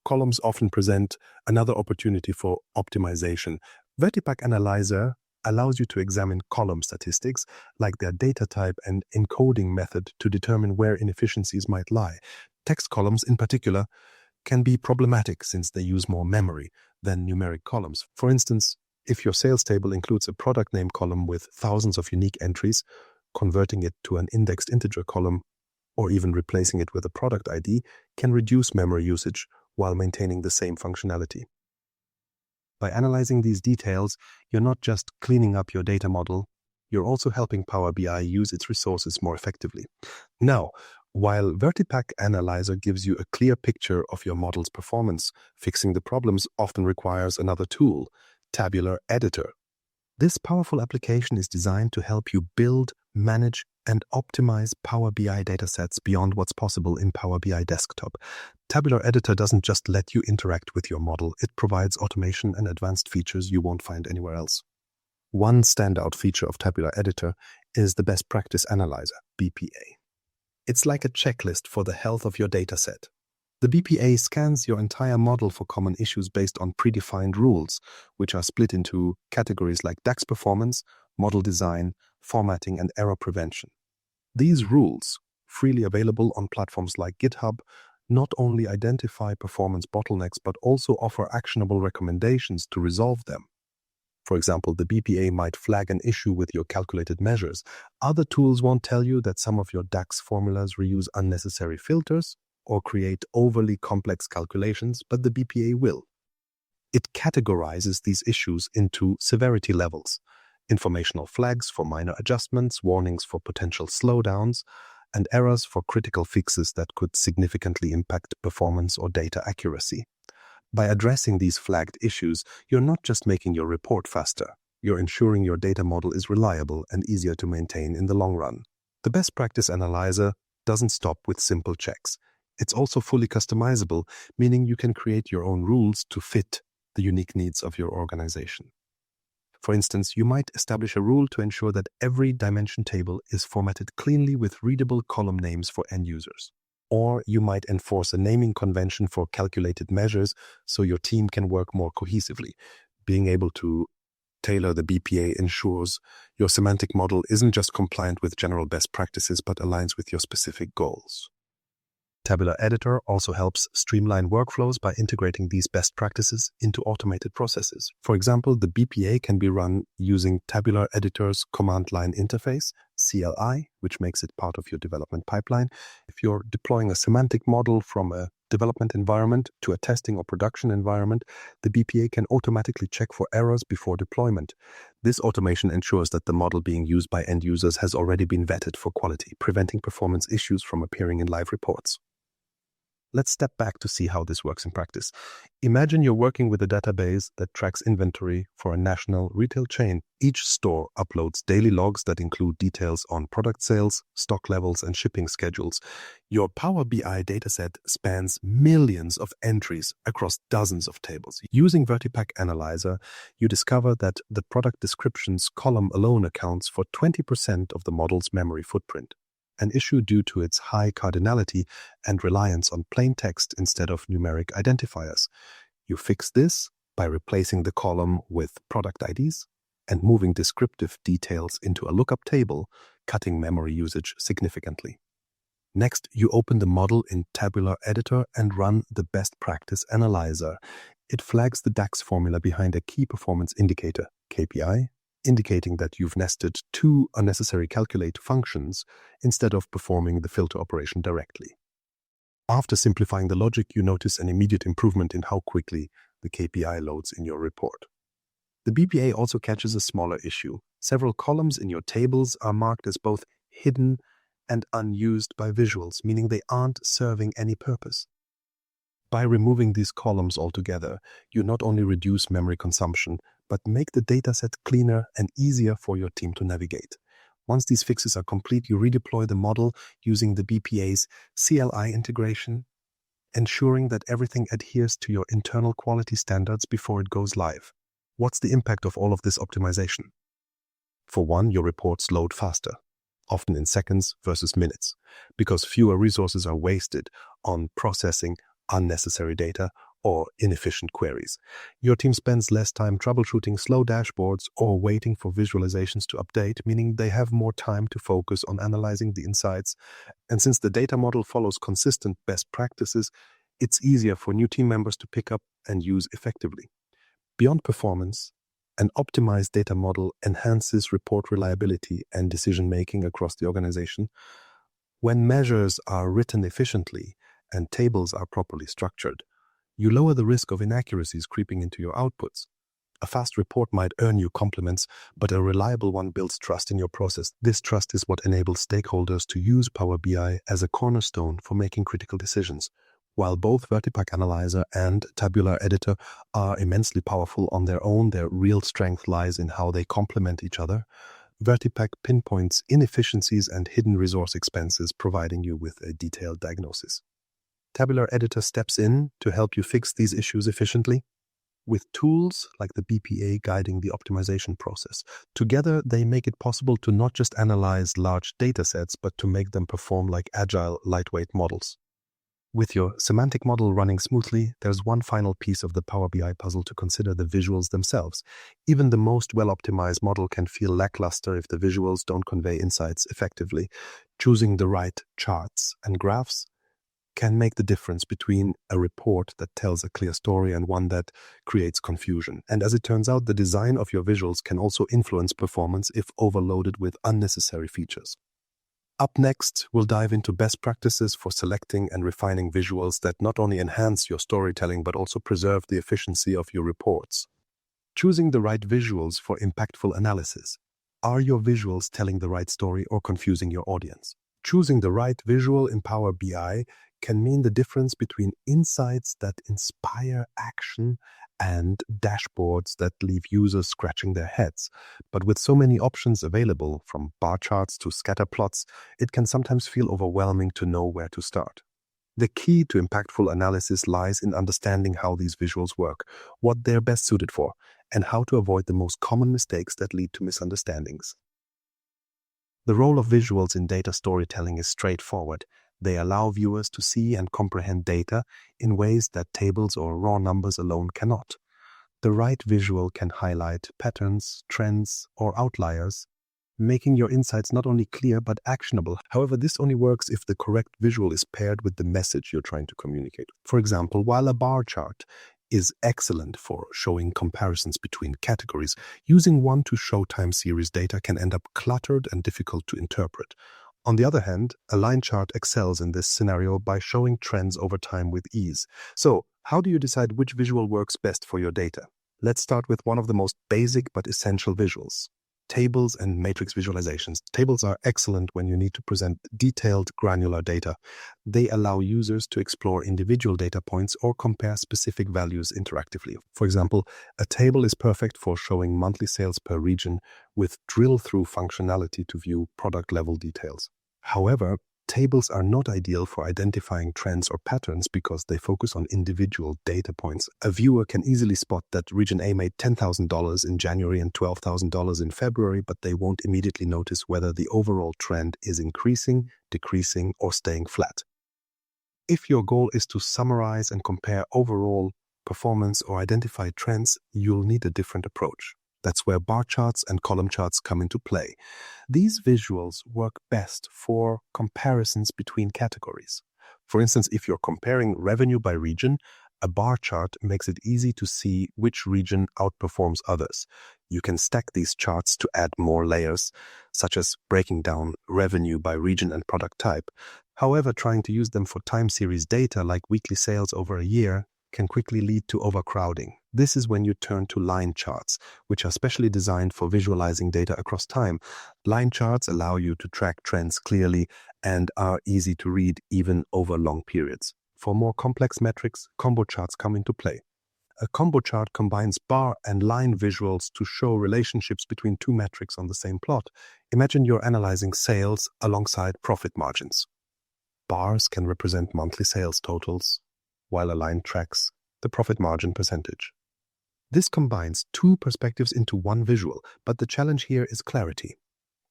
Columns often present another opportunity for optimization. VertiPaq Analyzer allows you to examine column statistics, like their data type and encoding method, to determine where inefficiencies might lie. Text columns, in particular, can be problematic since they use more memory than numeric columns. For instance, if your sales table includes a product name column with thousands of unique entries, converting it to an indexed integer column or even replacing it with a product ID can reduce memory usage while maintaining the same functionality. By analyzing these details, you're not just cleaning up your data model, you're also helping Power BI use its resources more effectively. Now, while VertiPaq Analyzer gives you a clear picture of your model's performance, fixing the problems often requires another tool, Tabular Editor. This powerful application is designed to help you build, manage, and optimize Power BI datasets beyond what's possible in Power BI Desktop. Tabular Editor doesn't just let you interact with your model, it provides automation and advanced features you won't find anywhere else. One standout feature of Tabular Editor is the Best Practice Analyzer, BPA. It's like a checklist for the health of your dataset. The BPA scans your entire model for common issues based on predefined rules, which are split into categories like DAX performance, model design, formatting, and error prevention. These rules, freely available on platforms like GitHub, not only identify performance bottlenecks but also offer actionable recommendations to resolve them. For example, the BPA might flag an issue with your calculated measures. Other tools won't tell you that some of your DAX formulas reuse unnecessary filters or create overly complex calculations, but the BPA will. It categorizes these issues into severity levels, informational flags for minor adjustments, warnings for potential slowdowns, and errors for critical fixes that could significantly impact performance or data accuracy. By addressing these flagged issues, you're not just making your report faster, you're ensuring your data model is reliable and easier to maintain in the long run. The Best Practice Analyzer doesn't stop with simple checks. It's also fully customizable, meaning you can create your own rules to fit the unique needs of your organization. For instance, you might establish a rule to ensure that every dimension table is formatted cleanly with readable column names for end users. Or you might enforce a naming convention for calculated measures so your team can work more cohesively. Being able to tailor the BPA ensures your semantic model isn't just compliant with general best practices but aligns with your specific goals. Tabular Editor also helps streamline workflows by integrating these best practices into automated processes. For example, the BPA can be run using Tabular Editor's command line interface, CLI, which makes it part of your development pipeline. If you're deploying a semantic model from a development environment to a testing or production environment, the BPA can automatically check for errors before deployment. This automation ensures that the model being used by end users has already been vetted for quality, preventing performance issues from appearing in live reports. Let's step back to see how this works in practice. Imagine you're working with a database that tracks inventory for a national retail chain. Each store uploads daily logs that include details on product sales, stock levels, and shipping schedules. Your Power BI dataset spans millions of entries across dozens of tables. Using VertiPaq Analyzer, you discover that the product descriptions column alone accounts for 20% of the model's memory footprint, an issue due to its high cardinality and reliance on plain text instead of numeric identifiers. You fix this by replacing the column with product IDs and moving descriptive details into a lookup table, cutting memory usage significantly. Next, you open the model in Tabular editor and run the best practice analyzer. It flags the DAX formula behind a key performance indicator, KPI, indicating that you've nested two unnecessary calculate functions instead of performing the filter operation directly. After simplifying the logic, you notice an immediate improvement in how quickly the KPI loads in your report. The BPA also catches a smaller issue. Several columns in your tables are marked as both hidden and unused by visuals, meaning they aren't serving any purpose. By removing these columns altogether, you not only reduce memory consumption, but make the dataset cleaner and easier for your team to navigate. Once these fixes are complete, you redeploy the model using the BPA's CLI integration, ensuring that everything adheres to your internal quality standards before it goes live. What's the impact of all of this optimization? For one, your reports load faster, often in seconds versus minutes, because fewer resources are wasted on processing unnecessary data or inefficient queries. Your team spends less time troubleshooting slow dashboards or waiting for visualizations to update, meaning they have more time to focus on analyzing the insights. And since the data model follows consistent best practices, it's easier for new team members to pick up and use effectively. Beyond performance, an optimized data model enhances report reliability and decision-making across the organization. When measures are written efficiently and tables are properly structured, you lower the risk of inaccuracies creeping into your outputs. A fast report might earn you compliments, but a reliable one builds trust in your process. This trust is what enables stakeholders to use Power BI as a cornerstone for making critical decisions. While both VertiPaq Analyzer and Tabular Editor are immensely powerful on their own, their real strength lies in how they complement each other. VertiPaq pinpoints inefficiencies and hidden resource expenses, providing you with a detailed diagnosis. Tabular Editor steps in to help you fix these issues efficiently, with tools like the BPA guiding the optimization process. Together, they make it possible to not just analyze large datasets, but to make them perform like agile, lightweight models. With your semantic model running smoothly, there's one final piece of the Power BI puzzle to consider: the visuals themselves. Even the most well-optimized model can feel lackluster if the visuals don't convey insights effectively. Choosing the right charts and graphs can make the difference between a report that tells a clear story and one that creates confusion. And as it turns out, the design of your visuals can also influence performance if overloaded with unnecessary features. Up next, we'll dive into best practices for selecting and refining visuals that not only enhance your storytelling but also preserve the efficiency of your reports. Choosing the right visuals for impactful analysis. Are your visuals telling the right story or confusing your audience? Choosing the right visual in Power BI can mean the difference between insights that inspire action and dashboards that leave users scratching their heads. But with so many options available, from bar charts to scatter plots, it can sometimes feel overwhelming to know where to start. The key to impactful analysis lies in understanding how these visuals work, what they're best suited for, and how to avoid the most common mistakes that lead to misunderstandings. The role of visuals in data storytelling is straightforward. They allow viewers to see and comprehend data in ways that tables or raw numbers alone cannot. The right visual can highlight patterns, trends, or outliers, making your insights not only clear but actionable. However, this only works if the correct visual is paired with the message you're trying to communicate. For example, while a bar chart is excellent for showing comparisons between categories, using one to show time series data can end up cluttered and difficult to interpret. On the other hand, a line chart excels in this scenario by showing trends over time with ease. So, how do you decide which visual works best for your data? Let's start with one of the most basic but essential visuals: Tables and matrix visualizations. Tables are excellent when you need to present detailed, granular data. They allow users to explore individual data points or compare specific values interactively. For example, a table is perfect for showing monthly sales per region with drill-through functionality to view product-level details. However, tables are not ideal for identifying trends or patterns because they focus on individual data points. A viewer can easily spot that region A made $10,000 in January and $12,000 in February, but they won't immediately notice whether the overall trend is increasing, decreasing, or staying flat. If your goal is to summarize and compare overall performance or identify trends, you'll need a different approach. That's where bar charts and column charts come into play. These visuals work best for comparisons between categories. For instance, if you're comparing revenue by region, a bar chart makes it easy to see which region outperforms others. You can stack these charts to add more layers, such as breaking down revenue by region and product type. However, trying to use them for time series data like weekly sales over a year can quickly lead to overcrowding. This is when you turn to line charts, which are specially designed for visualizing data across time. Line charts allow you to track trends clearly and are easy to read even over long periods. For more complex metrics, combo charts come into play. A combo chart combines bar and line visuals to show relationships between two metrics on the same plot. Imagine you're analyzing sales alongside profit margins. Bars can represent monthly sales totals, while a line tracks the profit margin percentage. This combines two perspectives into one visual, but the challenge here is clarity.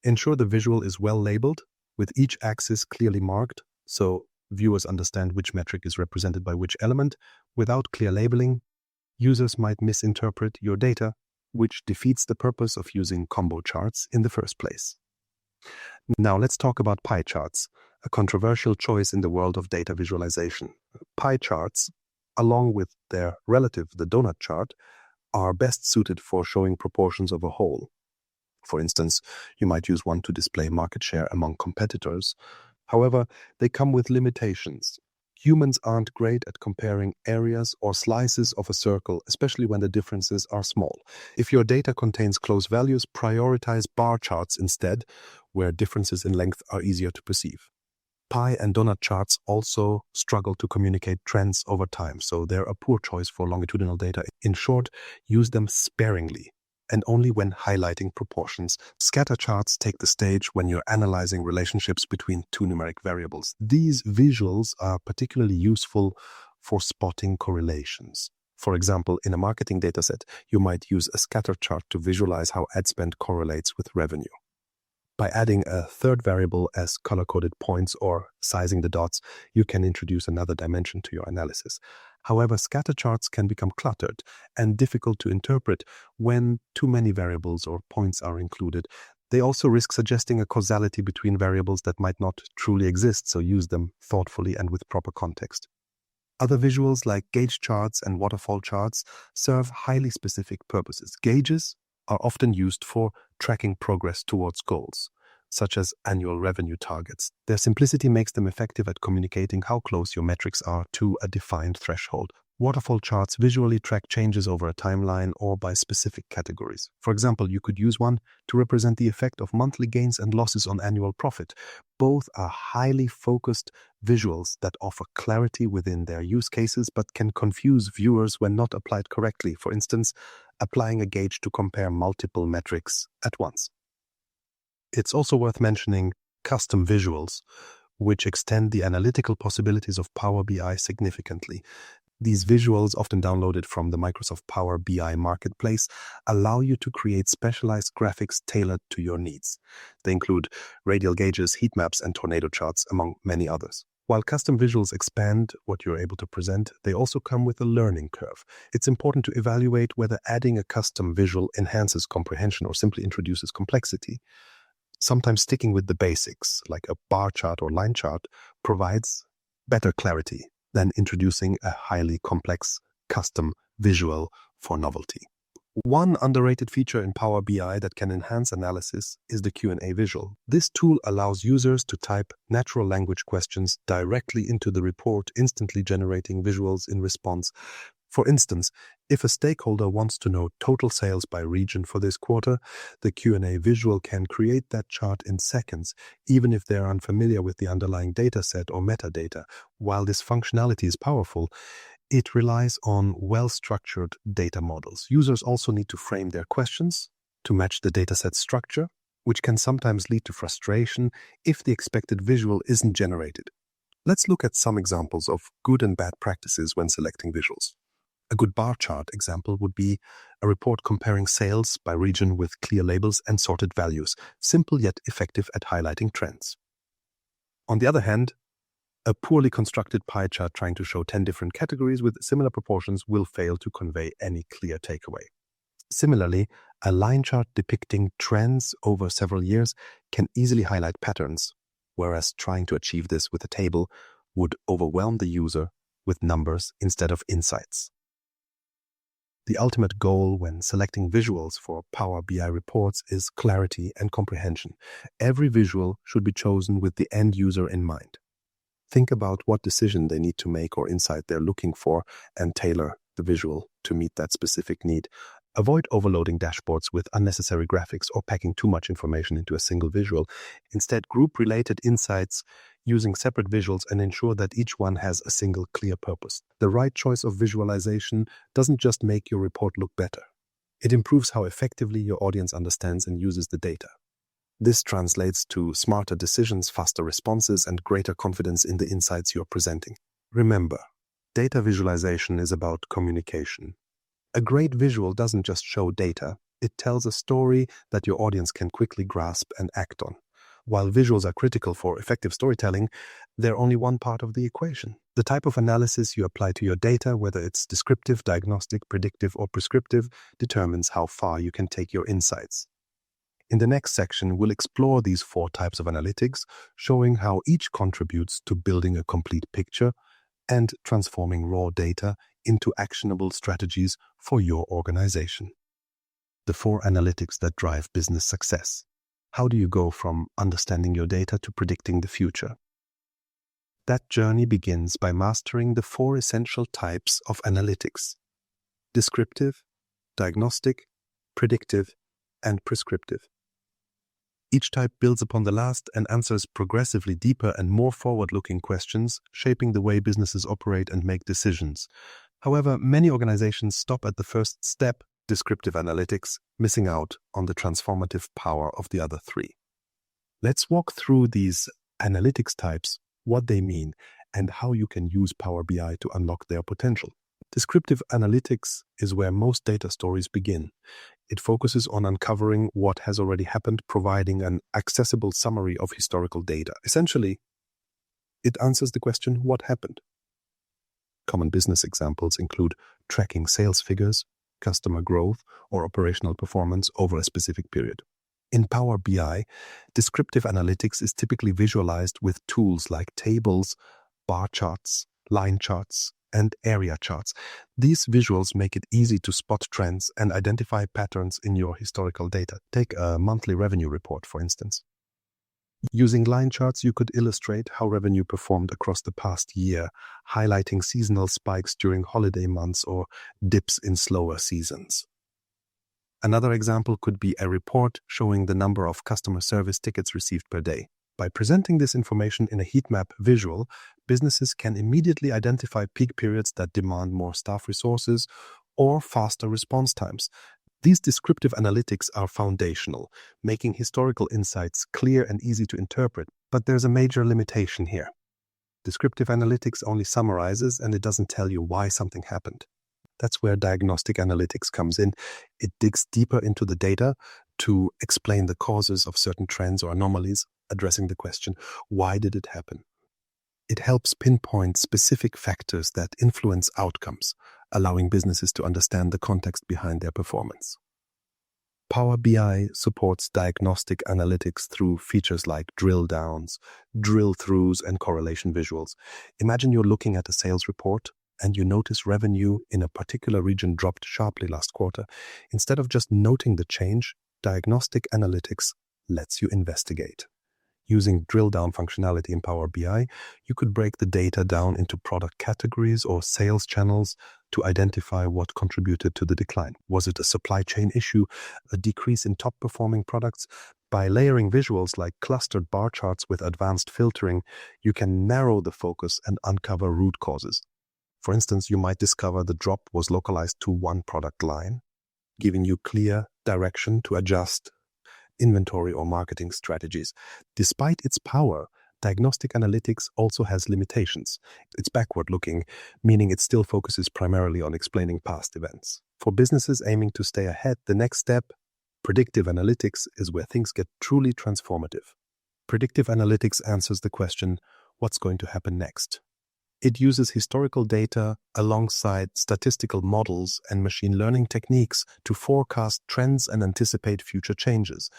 Ensure the visual is well labeled, with each axis clearly marked, so viewers understand which metric is represented by which element. Without clear labeling, users might misinterpret your data, which defeats the purpose of using combo charts in the first place. Now let's talk about pie charts, a controversial choice in the world of data visualization. Pie charts, along with their relative, the donut chart, are best suited for showing proportions of a whole. For instance, you might use one to display market share among competitors. However, they come with limitations. Humans aren't great at comparing areas or slices of a circle, especially when the differences are small. If your data contains close values, prioritize bar charts instead, where differences in length are easier to perceive. Pie and donut charts also struggle to communicate trends over time, so they're a poor choice for longitudinal data. In short, use them sparingly and only when highlighting proportions. Scatter charts take the stage when you're analyzing relationships between two numeric variables. These visuals are particularly useful for spotting correlations. For example, in a marketing dataset, you might use a scatter chart to visualize how ad spend correlates with revenue. By adding a third variable as color-coded points or sizing the dots, you can introduce another dimension to your analysis. However, scatter charts can become cluttered and difficult to interpret when too many variables or points are included. They also risk suggesting a causality between variables that might not truly exist, so use them thoughtfully and with proper context. Other visuals like gauge charts and waterfall charts serve highly specific purposes. Gauges are often used for tracking progress towards goals, such as annual revenue targets. Their simplicity makes them effective at communicating how close your metrics are to a defined threshold. Waterfall charts visually track changes over a timeline or by specific categories. For example, you could use one to represent the effect of monthly gains and losses on annual profit. Both are highly focused visuals that offer clarity within their use cases but can confuse viewers when not applied correctly. For instance, applying a gauge to compare multiple metrics at once. It's also worth mentioning custom visuals, which extend the analytical possibilities of Power BI significantly. These visuals, often downloaded from the Microsoft Power BI Marketplace, allow you to create specialized graphics tailored to your needs. They include radial gauges, heat maps, and tornado charts, among many others. While custom visuals expand what you're able to present, they also come with a learning curve. It's important to evaluate whether adding a custom visual enhances comprehension or simply introduces complexity. Sometimes sticking with the basics, like a bar chart or line chart, provides better clarity than introducing a highly complex custom visual for novelty. One underrated feature in Power BI that can enhance analysis is the Q&A visual. This tool allows users to type natural language questions directly into the report, instantly generating visuals in response. For instance, if a stakeholder wants to know total sales by region for this quarter, the Q&A visual can create that chart in seconds, even if they're unfamiliar with the underlying dataset or metadata. While this functionality is powerful, it relies on well-structured data models. Users also need to frame their questions to match the dataset structure, which can sometimes lead to frustration if the expected visual isn't generated. Let's look at some examples of good and bad practices when selecting visuals. A good bar chart example would be a report comparing sales by region with clear labels and sorted values, simple yet effective at highlighting trends. On the other hand, a poorly constructed pie chart trying to show 10 different categories with similar proportions will fail to convey any clear takeaway. Similarly, a line chart depicting trends over several years can easily highlight patterns, whereas trying to achieve this with a table would overwhelm the user with numbers instead of insights. The ultimate goal when selecting visuals for Power BI reports is clarity and comprehension. Every visual should be chosen with the end user in mind. Think about what decision they need to make or insight they're looking for and tailor the visual to meet that specific need. Avoid overloading dashboards with unnecessary graphics or packing too much information into a single visual. Instead, group related insights using separate visuals and ensure that each one has a single clear purpose. The right choice of visualization doesn't just make your report look better. It improves how effectively your audience understands and uses the data. This translates to smarter decisions, faster responses, and greater confidence in the insights you're presenting. Remember, data visualization is about communication. A great visual doesn't just show data, it tells a story that your audience can quickly grasp and act on. While visuals are critical for effective storytelling, they're only one part of the equation. The type of analysis you apply to your data, whether it's descriptive, diagnostic, predictive, or prescriptive, determines how far you can take your insights. In the next section, we'll explore these 4 types of analytics, showing how each contributes to building a complete picture and transforming raw data into actionable strategies for your organization. The 4 analytics that drive business success. How do you go from understanding your data to predicting the future? That journey begins by mastering the 4 essential types of analytics: descriptive, diagnostic, predictive, and prescriptive. Each type builds upon the last and answers progressively deeper and more forward-looking questions, shaping the way businesses operate and make decisions. However, many organizations stop at the first step, descriptive analytics, missing out on the transformative power of the other 3. Let's walk through these analytics types, what they mean, and how you can use Power BI to unlock their potential. Descriptive analytics is where most data stories begin. It focuses on uncovering what has already happened, providing an accessible summary of historical data. Essentially, it answers the question, what happened? Common business examples include tracking sales figures, customer growth, or operational performance over a specific period. In Power BI, descriptive analytics is typically visualized with tools like tables, bar charts, line charts, and area charts. These visuals make it easy to spot trends and identify patterns in your historical data. Take a monthly revenue report, for instance. Using line charts, you could illustrate how revenue performed across the past year, highlighting seasonal spikes during holiday months or dips in slower seasons. Another example could be a report showing the number of customer service tickets received per day. By presenting this information in a heat map visual, businesses can immediately identify peak periods that demand more staff resources or faster response times. These descriptive analytics are foundational, making historical insights clear and easy to interpret. But there's a major limitation here. Descriptive analytics only summarizes and it doesn't tell you why something happened. That's where diagnostic analytics comes in. It digs deeper into the data to explain the causes of certain trends or anomalies, addressing the question, why did it happen? It helps pinpoint specific factors that influence outcomes, allowing businesses to understand the context behind their performance. Power BI supports diagnostic analytics through features like drill downs, drill throughs, and correlation visuals. Imagine you're looking at a sales report and you notice revenue in a particular region dropped sharply last quarter. Instead of just noting the change, diagnostic analytics lets you investigate. Using drill-down functionality in Power BI, you could break the data down into product categories or sales channels to identify what contributed to the decline. Was it a supply chain issue, a decrease in top-performing products? By layering visuals like clustered bar charts with advanced filtering, you can narrow the focus and uncover root causes. For instance, you might discover the drop was localized to one product line, giving you clear direction to adjust inventory or marketing strategies. Despite its power, diagnostic analytics also has limitations. It's backward-looking, meaning it still focuses primarily on explaining past events. For businesses aiming to stay ahead, the next step, predictive analytics, is where things get truly transformative. Predictive analytics answers the question, what's going to happen next? It uses historical data alongside statistical models and machine learning techniques to forecast trends and anticipate future changes.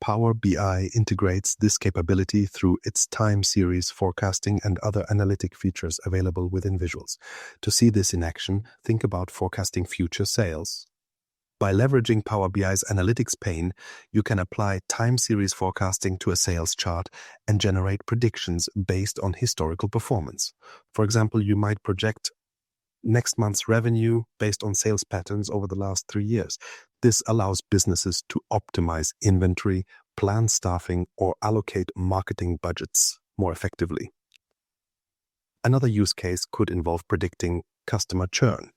Power BI integrates this capability through its time series forecasting and other analytic features available within visuals. To see this in action, think about forecasting future sales. By leveraging Power BI's analytics pane, you can apply time series forecasting to a sales chart and generate predictions based on historical performance. For example, you might project next month's revenue based on sales patterns over the last 3 years. This allows businesses to optimize inventory, plan staffing, or allocate marketing budgets more effectively. Another use case could involve predicting customer churn.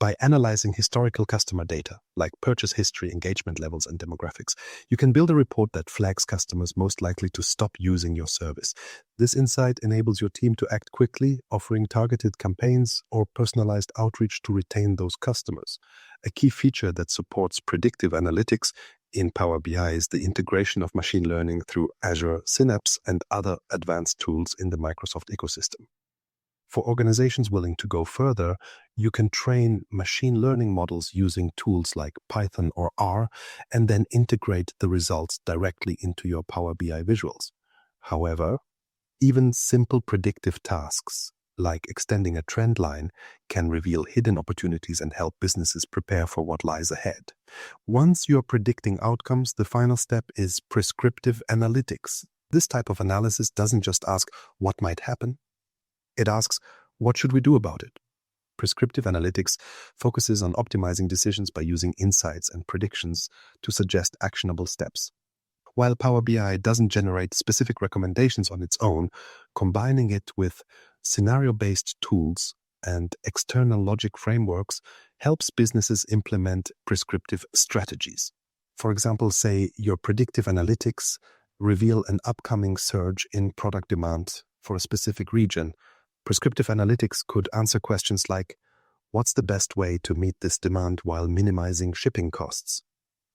By analyzing historical customer data, like purchase history, engagement levels, and demographics, you can build a report that flags customers most likely to stop using your service. This insight enables your team to act quickly, offering targeted campaigns or personalized outreach to retain those customers. A key feature that supports predictive analytics in Power BI is the integration of machine learning through Azure Synapse and other advanced tools in the Microsoft ecosystem. For organizations willing to go further, you can train machine learning models using tools like Python or R and then integrate the results directly into your Power BI visuals. However, even simple predictive tasks like extending a trend line can reveal hidden opportunities and help businesses prepare for what lies ahead. Once you're predicting outcomes, the final step is prescriptive analytics. This type of analysis doesn't just ask what might happen. It asks, what should we do about it? Prescriptive analytics focuses on optimizing decisions by using insights and predictions to suggest actionable steps. While Power BI doesn't generate specific recommendations on its own, combining it with scenario-based tools and external logic frameworks helps businesses implement prescriptive strategies. For example, say your predictive analytics reveal an upcoming surge in product demand for a specific region. Prescriptive analytics could answer questions like, what's the best way to meet this demand while minimizing shipping costs?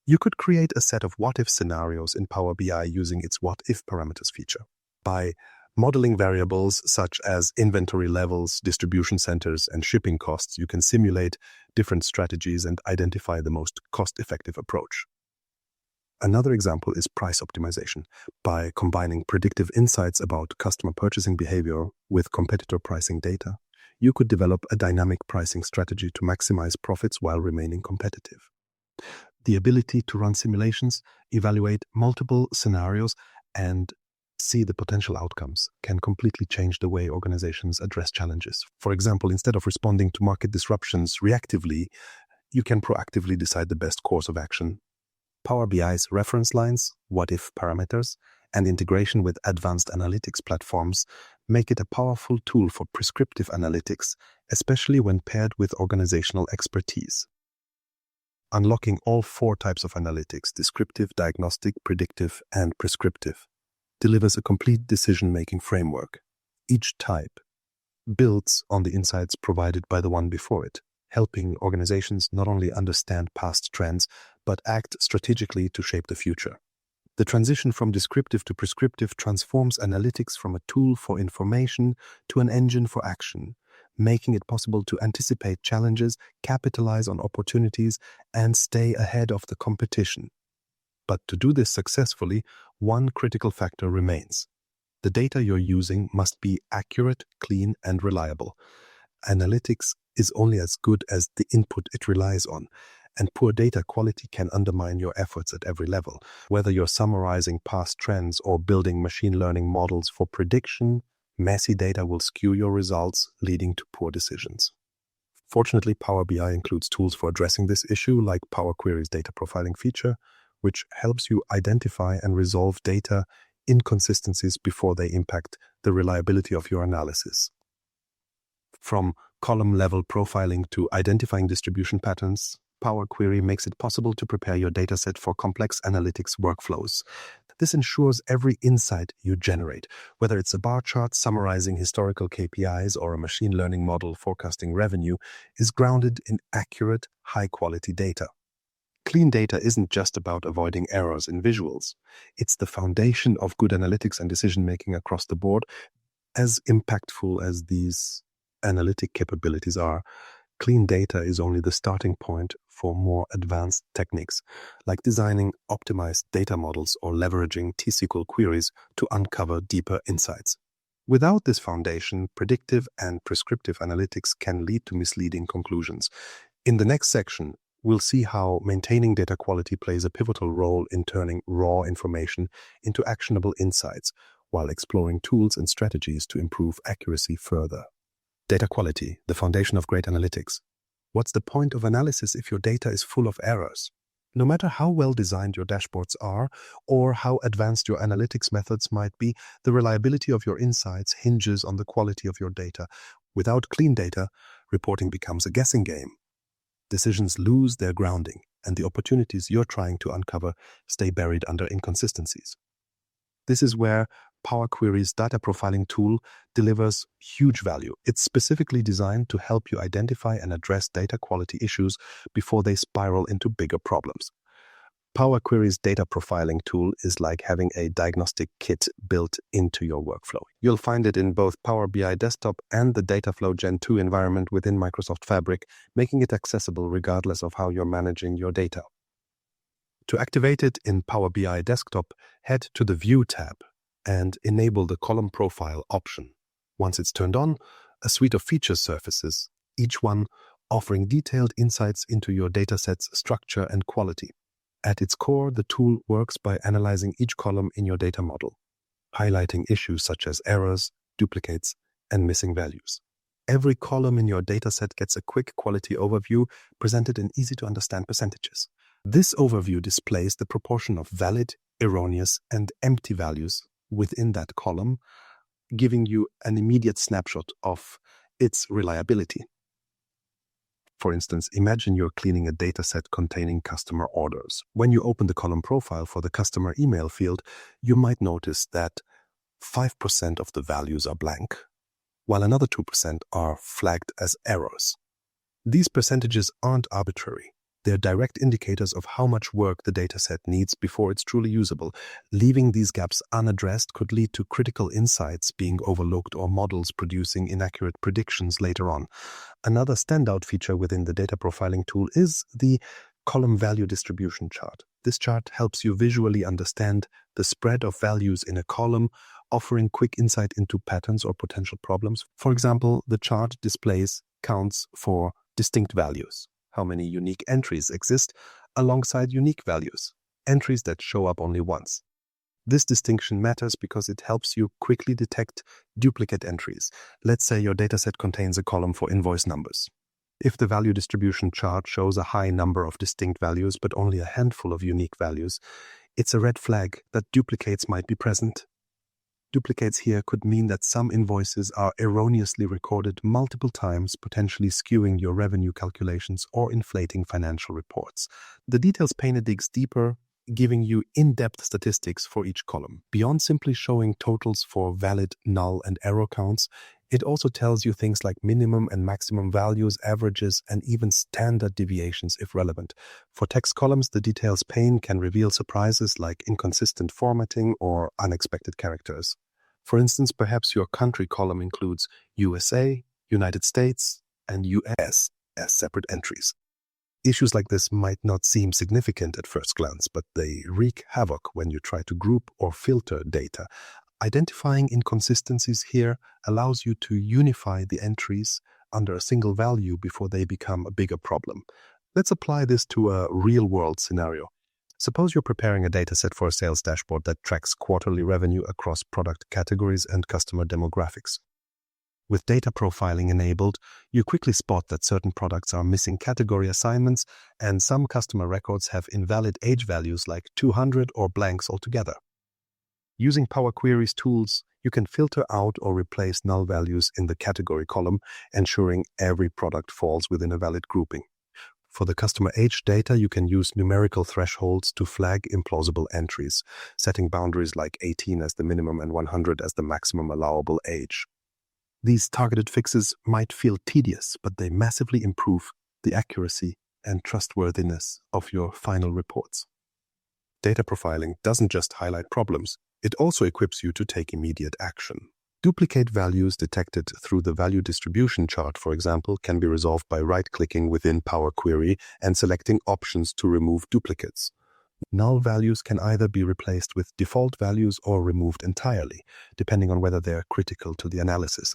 You could create a set of what-if scenarios in Power BI using its what-if parameters feature. By modeling variables such as inventory levels, distribution centers, and shipping costs, you can simulate different strategies and identify the most cost-effective approach. Another example is price optimization. By combining predictive insights about customer purchasing behavior with competitor pricing data, you could develop a dynamic pricing strategy to maximize profits while remaining competitive. The ability to run simulations, evaluate multiple scenarios, and see the potential outcomes can completely change the way organizations address challenges. For example, instead of responding to market disruptions reactively, you can proactively decide the best course of action. Power BI's reference lines, what-if parameters, and integration with advanced analytics platforms make it a powerful tool for prescriptive analytics, especially when paired with organizational expertise. Unlocking all 4 types of analytics, descriptive, diagnostic, predictive, and prescriptive, delivers a complete decision-making framework. Each type builds on the insights provided by the one before it, helping organizations not only understand past trends, but act strategically to shape the future. The transition from descriptive to prescriptive transforms analytics from a tool for information to an engine for action, making it possible to anticipate challenges, capitalize on opportunities, and stay ahead of the competition. But to do this successfully, one critical factor remains. The data you're using must be accurate, clean, and reliable. Analytics is only as good as the input it relies on, And poor data quality can undermine your efforts at every level. Whether you're summarizing past trends or building machine learning models for prediction, messy data will skew your results, leading to poor decisions. Fortunately, Power BI includes tools for addressing this issue, like Power Query's data profiling feature, which helps you identify and resolve data inconsistencies before they impact the reliability of your analysis. From column-level profiling to identifying distribution patterns, Power Query makes it possible to prepare your dataset for complex analytics workflows. This ensures every insight you generate, whether it's a bar chart summarizing historical KPIs or a machine learning model forecasting revenue, is grounded in accurate, high-quality data. Clean data isn't just about avoiding errors in visuals. It's the foundation of good analytics and decision-making across the board. As impactful as these analytic capabilities are, clean data is only the starting point for more advanced techniques, like designing optimized data models or leveraging T-SQL queries to uncover deeper insights. Without this foundation, predictive and prescriptive analytics can lead to misleading conclusions. In the next section, we'll see how maintaining data quality plays a pivotal role in turning raw information into actionable insights, while exploring tools and strategies to improve accuracy further. Data quality, the foundation of great analytics. What's the point of analysis if your data is full of errors? No matter how well designed your dashboards are or how advanced your analytics methods might be, the reliability of your insights hinges on the quality of your data. Without clean data, reporting becomes a guessing game. Decisions lose their grounding, and the opportunities you're trying to uncover stay buried under inconsistencies. This is where Power Query's data profiling tool delivers huge value. It's specifically designed to help you identify and address data quality issues before they spiral into bigger problems. Power Query's data profiling tool is like having a diagnostic kit built into your workflow. You'll find it in both Power BI Desktop and the Dataflow Gen 2 environment within Microsoft Fabric, making it accessible regardless of how you're managing your data. To activate it in Power BI Desktop, head to the View tab and enable the column profile option. Once it's turned on, a suite of features surfaces, each one offering detailed insights into your dataset's structure and quality. At its core, the tool works by analyzing each column in your data model, highlighting issues such as errors, duplicates, and missing values. Every column in your dataset gets a quick quality overview presented in easy-to-understand percentages. This overview displays the proportion of valid, erroneous, and empty values within that column, giving you an immediate snapshot of its reliability. For instance, imagine you're cleaning a dataset containing customer orders. When you open the column profile for the customer email field, you might notice that 5% of the values are blank, while another 2% are flagged as errors. These percentages aren't arbitrary. They're direct indicators of how much work the dataset needs before it's truly usable. Leaving these gaps unaddressed could lead to critical insights being overlooked or models producing inaccurate predictions later on. Another standout feature within the data profiling tool is the column value distribution chart. This chart helps you visually understand the spread of values in a column, offering quick insight into patterns or potential problems. For example, the chart displays counts for distinct values. How many unique entries exist alongside unique values, entries that show up only once. This distinction matters because it helps you quickly detect duplicate entries. Let's say your dataset contains a column for invoice numbers. If the value distribution chart shows a high number of distinct values but only a handful of unique values, it's a red flag that duplicates might be present. Duplicates here could mean that some invoices are erroneously recorded multiple times, potentially skewing your revenue calculations or inflating financial reports. The details pane digs deeper, giving you in-depth statistics for each column. Beyond simply showing totals for valid, null, and error counts, it also tells you things like minimum and maximum values, averages, and even standard deviations if relevant. For text columns, the details pane can reveal surprises like inconsistent formatting or unexpected characters. For instance, perhaps your country column includes USA, United States, and US as separate entries. Issues like this might not seem significant at first glance, but they wreak havoc when you try to group or filter data. Identifying inconsistencies here allows you to unify the entries under a single value before they become a bigger problem. Let's apply this to a real-world scenario. Suppose you're preparing a dataset for a sales dashboard that tracks quarterly revenue across product categories and customer demographics. With data profiling enabled, you quickly spot that certain products are missing category assignments and some customer records have invalid age values like 200 or blanks altogether. Using Power Query's tools, you can filter out or replace null values in the category column, ensuring every product falls within a valid grouping. For the customer age data, you can use numerical thresholds to flag implausible entries, setting boundaries like 18 as the minimum and 100 as the maximum allowable age. These targeted fixes might feel tedious, but they massively improve the accuracy and trustworthiness of your final reports. Data profiling doesn't just highlight problems, it also equips you to take immediate action. Duplicate values detected through the value distribution chart, for example, can be resolved by right-clicking within Power Query and selecting options to remove duplicates. Null values can either be replaced with default values or removed entirely, depending on whether they are critical to the analysis.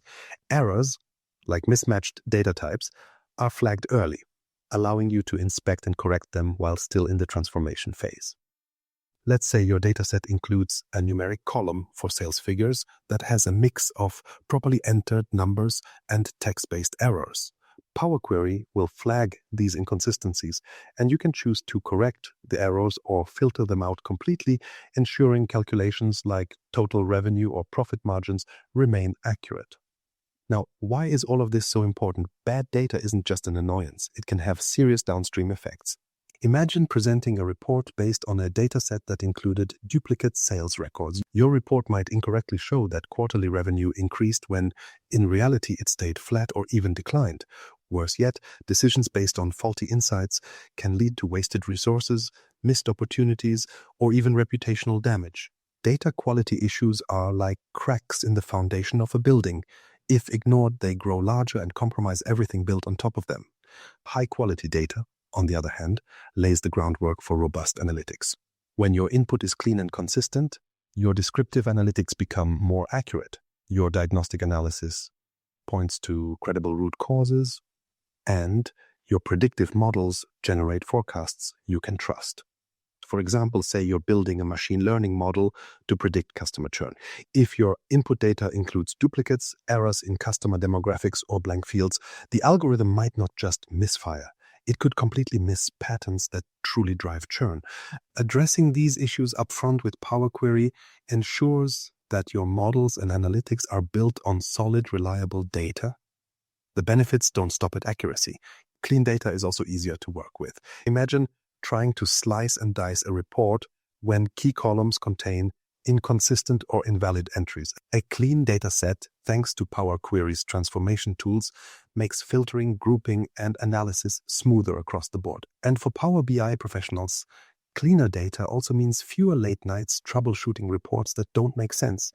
Errors, like mismatched data types, are flagged early, allowing you to inspect and correct them while still in the transformation phase. Let's say your dataset includes a numeric column for sales figures that has a mix of properly entered numbers and text-based errors. Power Query will flag these inconsistencies, and you can choose to correct the errors or filter them out completely, ensuring calculations like total revenue or profit margins remain accurate. Now, why is all of this so important? Bad data isn't just an annoyance. It can have serious downstream effects. Imagine presenting a report based on a dataset that included duplicate sales records. Your report might incorrectly show that quarterly revenue increased when, in reality, it stayed flat or even declined. Worse yet, decisions based on faulty insights can lead to wasted resources, missed opportunities, or even reputational damage. Data quality issues are like cracks in the foundation of a building. If ignored, they grow larger and compromise everything built on top of them. High-quality data, on the other hand, lays the groundwork for robust analytics. When your input is clean and consistent, your descriptive analytics become more accurate. Your diagnostic analysis points to credible root causes, and your predictive models generate forecasts you can trust. For example, say you're building a machine learning model to predict customer churn. If your input data includes duplicates, errors in customer demographics, or blank fields, the algorithm might not just misfire. It could completely miss patterns that truly drive churn. Addressing these issues upfront with Power Query ensures that your models and analytics are built on solid, reliable data. The benefits don't stop at accuracy. Clean data is also easier to work with. Imagine trying to slice and dice a report when key columns contain inconsistent or invalid entries. A clean data set, thanks to Power Query's transformation tools, makes filtering, grouping, and analysis smoother across the board. And for Power BI professionals, cleaner data also means fewer late nights troubleshooting reports that don't make sense.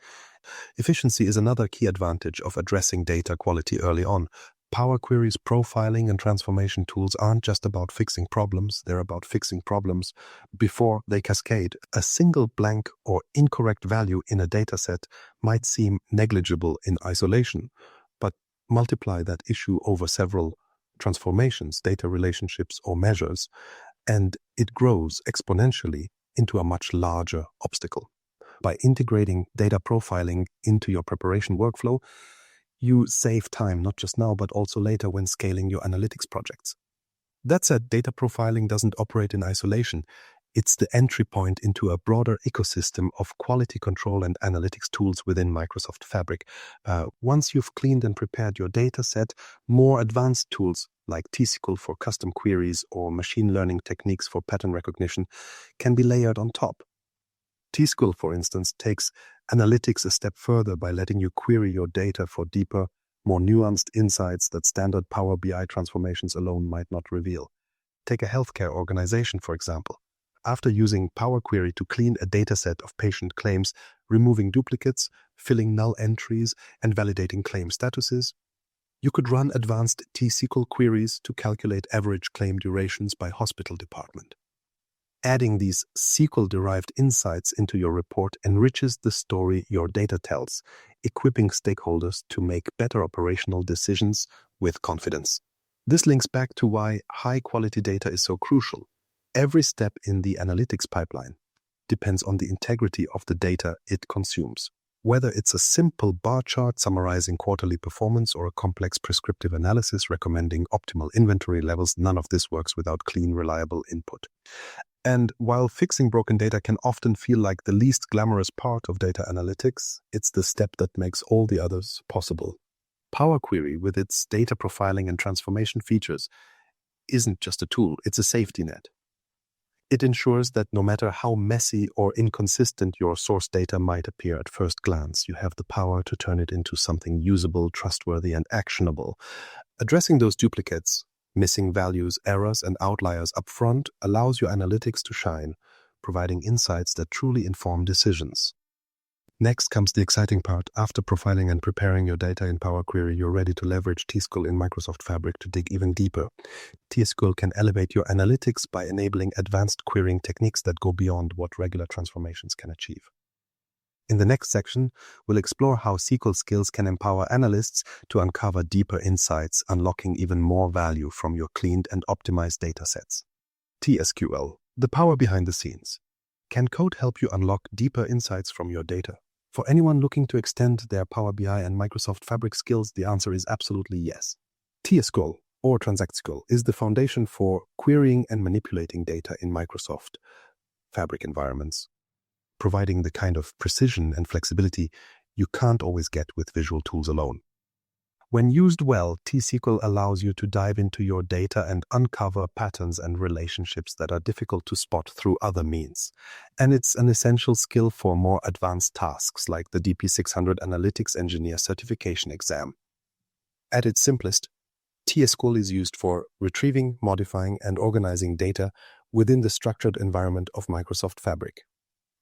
Efficiency is another key advantage of addressing data quality early on. Power Query's profiling and transformation tools aren't just about fixing problems, they're about fixing problems before they cascade. A single blank or incorrect value in a dataset might seem negligible in isolation, but multiply that issue over several transformations, data relationships, or measures, and it grows exponentially into a much larger obstacle. By integrating data profiling into your preparation workflow, you save time, not just now, but also later when scaling your analytics projects. That said, data profiling doesn't operate in isolation. It's the entry point into a broader ecosystem of quality control and analytics tools within Microsoft Fabric. Once you've cleaned and prepared your data set, more advanced tools like T-SQL for custom queries or machine learning techniques for pattern recognition can be layered on top. T-SQL, for instance, takes analytics a step further by letting you query your data for deeper, more nuanced insights that standard Power BI transformations alone might not reveal. Take a healthcare organization, for example. After using Power Query to clean a dataset of patient claims, removing duplicates, filling null entries, and validating claim statuses, you could run advanced T-SQL queries to calculate average claim durations by hospital department. Adding these SQL-derived insights into your report enriches the story your data tells, equipping stakeholders to make better operational decisions with confidence. This links back to why high-quality data is so crucial. Every step in the analytics pipeline depends on the integrity of the data it consumes. Whether it's a simple bar chart summarizing quarterly performance or a complex prescriptive analysis recommending optimal inventory levels, none of this works without clean, reliable input. And while fixing broken data can often feel like the least glamorous part of data analytics, it's the step that makes all the others possible. Power Query, with its data profiling and transformation features, isn't just a tool, it's a safety net. It ensures that no matter how messy or inconsistent your source data might appear at first glance, you have the power to turn it into something usable, trustworthy, and actionable. Addressing those duplicates, missing values, errors, and outliers upfront allows your analytics to shine, providing insights that truly inform decisions. Next comes the exciting part. After profiling and preparing your data in Power Query, you're ready to leverage T-SQL in Microsoft Fabric to dig even deeper. T-SQL can elevate your analytics by enabling advanced querying techniques that go beyond what regular transformations can achieve. In the next section, we'll explore how SQL skills can empower analysts to uncover deeper insights, unlocking even more value from your cleaned and optimized datasets. T-SQL, the power behind the scenes. Can code help you unlock deeper insights from your data? For anyone looking to extend their Power BI and Microsoft Fabric skills, the answer is absolutely yes. T-SQL, or TransactSQL, is the foundation for querying and manipulating data in Microsoft Fabric environments, providing the kind of precision and flexibility you can't always get with visual tools alone. When used well, T-SQL allows you to dive into your data and uncover patterns and relationships that are difficult to spot through other means. And it's an essential skill for more advanced tasks like the DP600 Analytics Engineer Certification exam. At its simplest, T-SQL is used for retrieving, modifying, and organizing data within the structured environment of Microsoft Fabric.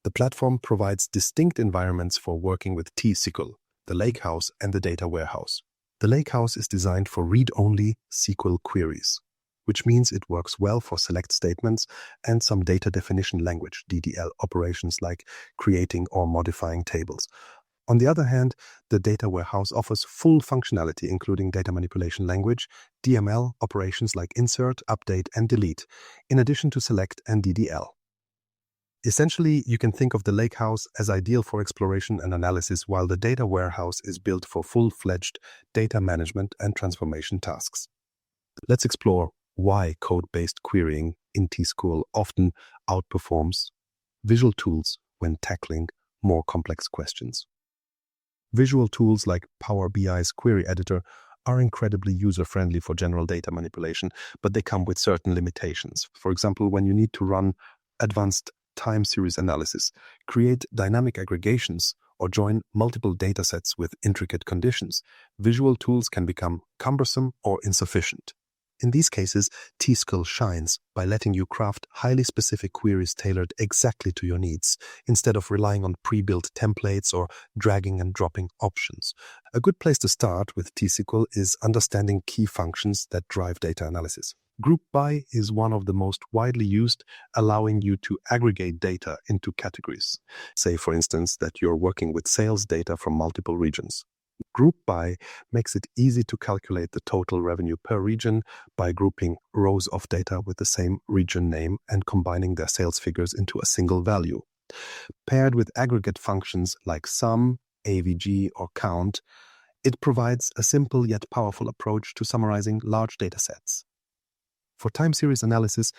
The platform provides distinct environments for working with T-SQL, the Lakehouse, and the Data Warehouse. The Lakehouse is designed for read-only SQL queries, which means it works well for select statements and some data definition language, DDL, operations like creating or modifying tables. On the other hand, the Data Warehouse offers full functionality, including data manipulation language, DML, operations like insert, update, and delete, in addition to select and DDL. Essentially, you can think of the Lakehouse as ideal for exploration and analysis, while the Data Warehouse is built for full-fledged data management and transformation tasks. Let's explore why code-based querying in T-SQL often outperforms visual tools when tackling more complex questions. Visual tools like Power BI's query editor are incredibly user-friendly for general data manipulation, but they come with certain limitations. For example, when you need to run advanced time series analysis, create dynamic aggregations, or join multiple datasets with intricate conditions, visual tools can become cumbersome or insufficient. In these cases, T-SQL shines by letting you craft highly specific queries tailored exactly to your needs, instead of relying on pre-built templates or dragging and dropping options. A good place to start with T-SQL is understanding key functions that drive data analysis. Group by is one of the most widely used, allowing you to aggregate data into categories. Say, for instance, that you're working with sales data from multiple regions. Group by makes it easy to calculate the total revenue per region by grouping rows of data with the same region name and combining their sales figures into a single value. Paired with aggregate functions like sum, AVG, or count, it provides a simple yet powerful approach to summarizing large data sets. For time series analysis,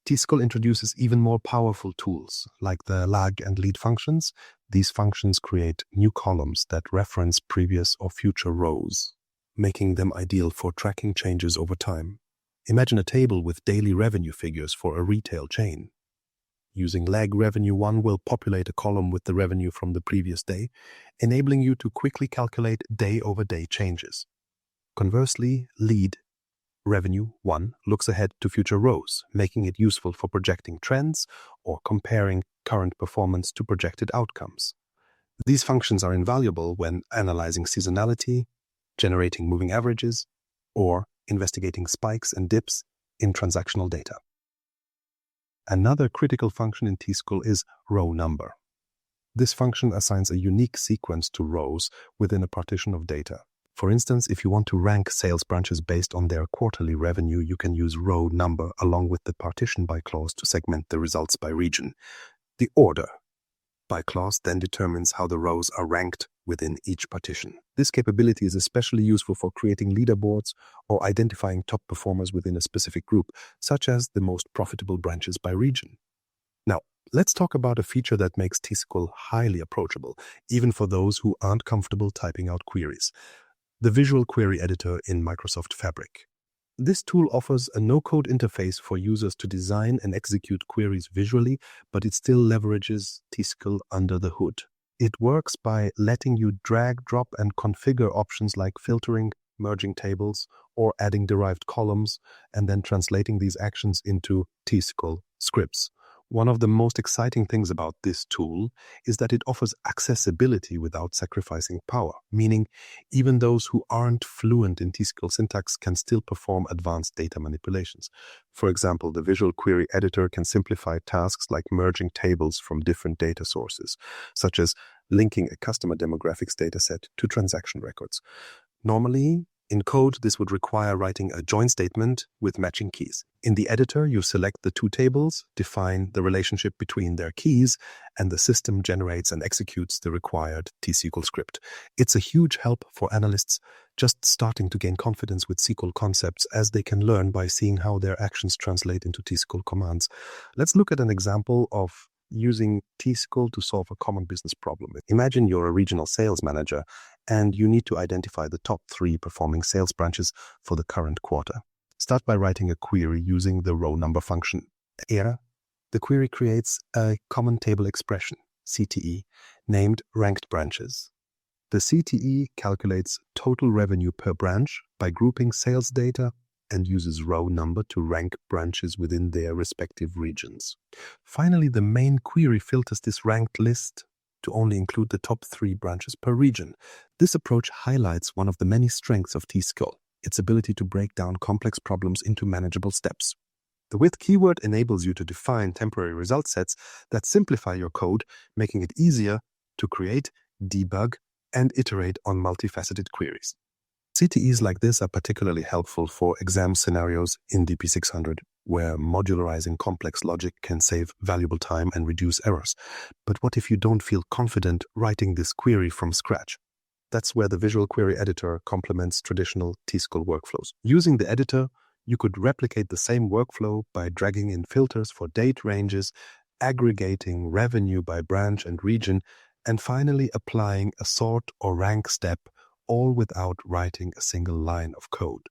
T-SQL introduces even more powerful tools, like the lag and lead functions. These functions create new columns that reference previous or future rows, making them ideal for tracking changes over time. Imagine a table with daily revenue figures for a retail chain. Using lag revenue 1 will populate a column with the revenue from the previous day, enabling you to quickly calculate day-over-day changes. Conversely, lead revenue 1 looks ahead to future rows, making it useful for projecting trends or comparing current performance to projected outcomes. These functions are invaluable when analyzing seasonality, generating moving averages, or investigating spikes and dips in transactional data. Another critical function in T-SQL is row number. This function assigns a unique sequence to rows within a partition of data. For instance, if you want to rank sales branches based on their quarterly revenue, you can use row number along with the partition by clause to segment the results by region. The order by clause then determines how the rows are ranked within each partition. This capability is especially useful for creating leaderboards or identifying top performers within a specific group, such as the most profitable branches by region. Now, let's talk about a feature that makes T-SQL highly approachable, even for those who aren't comfortable typing out queries: the Visual Query Editor in Microsoft Fabric. This tool offers a no-code interface for users to design and execute queries visually, but it still leverages T-SQL under the hood. It works by letting you drag, drop, and configure options like filtering, merging tables, or adding derived columns, and then translating these actions into T-SQL scripts. One of the most exciting things about this tool is that it offers accessibility without sacrificing power, meaning even those who aren't fluent in T-SQL syntax can still perform advanced data manipulations. For example, the Visual Query Editor can simplify tasks like merging tables from different data sources, such as linking a customer demographics dataset to transaction records. Normally, in code, this would require writing a join statement with matching keys. In the editor, you select the two tables, define the relationship between their keys, and the system generates and executes the required T-SQL script. It's a huge help for analysts just starting to gain confidence with SQL concepts, as they can learn by seeing how their actions translate into T-SQL commands. Let's look at an example of using T-SQL to solve a common business problem. Imagine you're a regional sales manager and you need to identify the top 3 performing sales branches for the current quarter. Start by writing a query using the row number function. Here, the query creates a common table expression, CTE, named ranked branches. The CTE calculates total revenue per branch by grouping sales data and uses row number to rank branches within their respective regions. Finally, the main query filters this ranked list to only include the top 3 branches per region. This approach highlights one of the many strengths of T-SQL, its ability to break down complex problems into manageable steps. The with keyword enables you to define temporary result sets that simplify your code, making it easier to create, debug, and iterate on multifaceted queries. CTEs like this are particularly helpful for exam scenarios in DP600, where modularizing complex logic can save valuable time and reduce errors. But what if you don't feel confident writing this query from scratch? That's where the Visual Query Editor complements traditional T-SQL workflows. Using the editor, you could replicate the same workflow by dragging in filters for date ranges, aggregating revenue by branch and region, and finally applying a sort or rank step, all without writing a single line of code.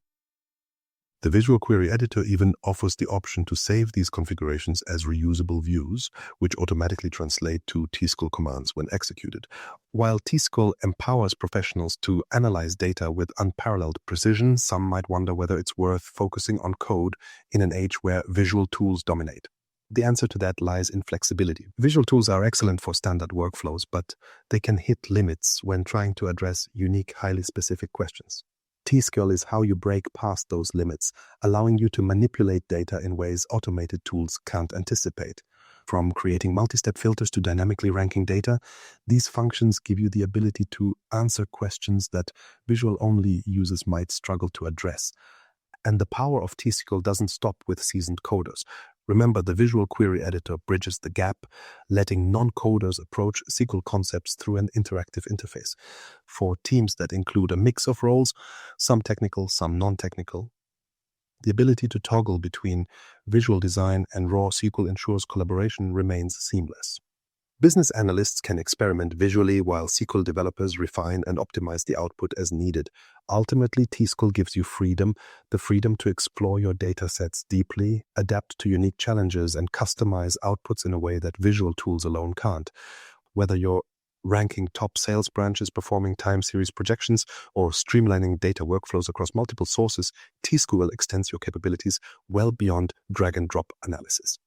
The Visual Query Editor even offers the option to save these configurations as reusable views, which automatically translate to T-SQL commands when executed. While T-SQL empowers professionals to analyze data with unparalleled precision, some might wonder whether it's worth focusing on code in an age where visual tools dominate. The answer to that lies in flexibility. Visual tools are excellent for standard workflows, but they can hit limits when trying to address unique, highly specific questions. T-SQL is how you break past those limits, allowing you to manipulate data in ways automated tools can't anticipate. From creating multi-step filters to dynamically ranking data, these functions give you the ability to answer questions that visual-only users might struggle to address. And the power of T-SQL doesn't stop with seasoned coders. Remember, the Visual Query Editor bridges the gap, letting non-coders approach SQL concepts through an interactive interface. For teams that include a mix of roles, some technical, some non-technical, the ability to toggle between visual design and raw SQL ensures collaboration remains seamless. Business analysts can experiment visually while SQL developers refine and optimize the output as needed. Ultimately, T-SQL gives you the freedom to explore your data sets deeply, adapt to unique challenges, and customize outputs in a way that visual tools alone can't. Whether you're ranking top sales branches, performing time series projections, or streamlining data workflows across multiple sources, T-SQL extends your capabilities well beyond drag-and-drop analysis.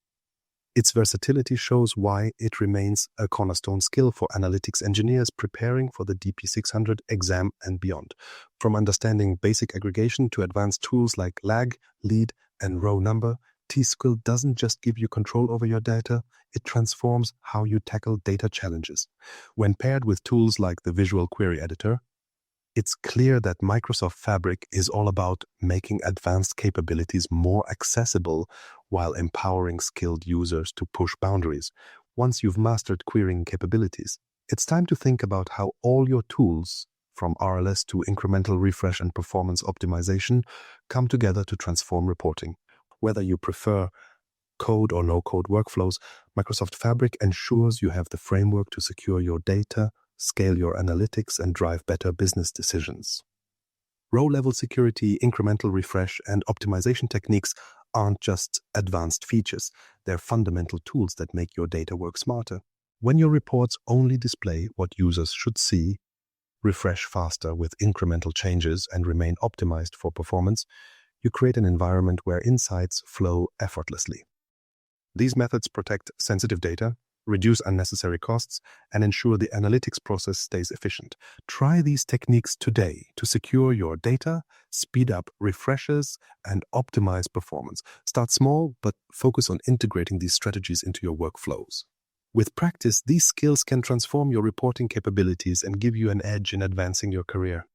Its versatility shows why it remains a cornerstone skill for analytics engineers preparing for the DP600 exam and beyond. From understanding basic aggregation to advanced tools like lag, lead, and row number, T-SQL doesn't just give you control over your data, it transforms how you tackle data challenges. When paired with tools like the Visual Query Editor, It's clear that Microsoft Fabric is all about making advanced capabilities more accessible while empowering skilled users to push boundaries. Once you've mastered querying capabilities, it's time to think about how all your tools, from RLS to incremental refresh and performance optimization, come together to transform reporting. Whether you prefer code or no-code workflows, Microsoft Fabric ensures you have the framework to secure your data, scale your analytics, and drive better business decisions. Row-level security, incremental refresh, and optimization techniques aren't just advanced features. They're fundamental tools that make your data work smarter. When your reports only display what users should see, refresh faster with incremental changes, and remain optimized for performance, you create an environment where insights flow effortlessly. These methods protect sensitive data, reduce unnecessary costs, and ensure the analytics process stays efficient. Try these techniques today to secure your data, speed up refreshes, and optimize performance. Start small, but focus on integrating these strategies into your workflows. With practice, these skills can transform your reporting capabilities and give you an edge in advancing your career.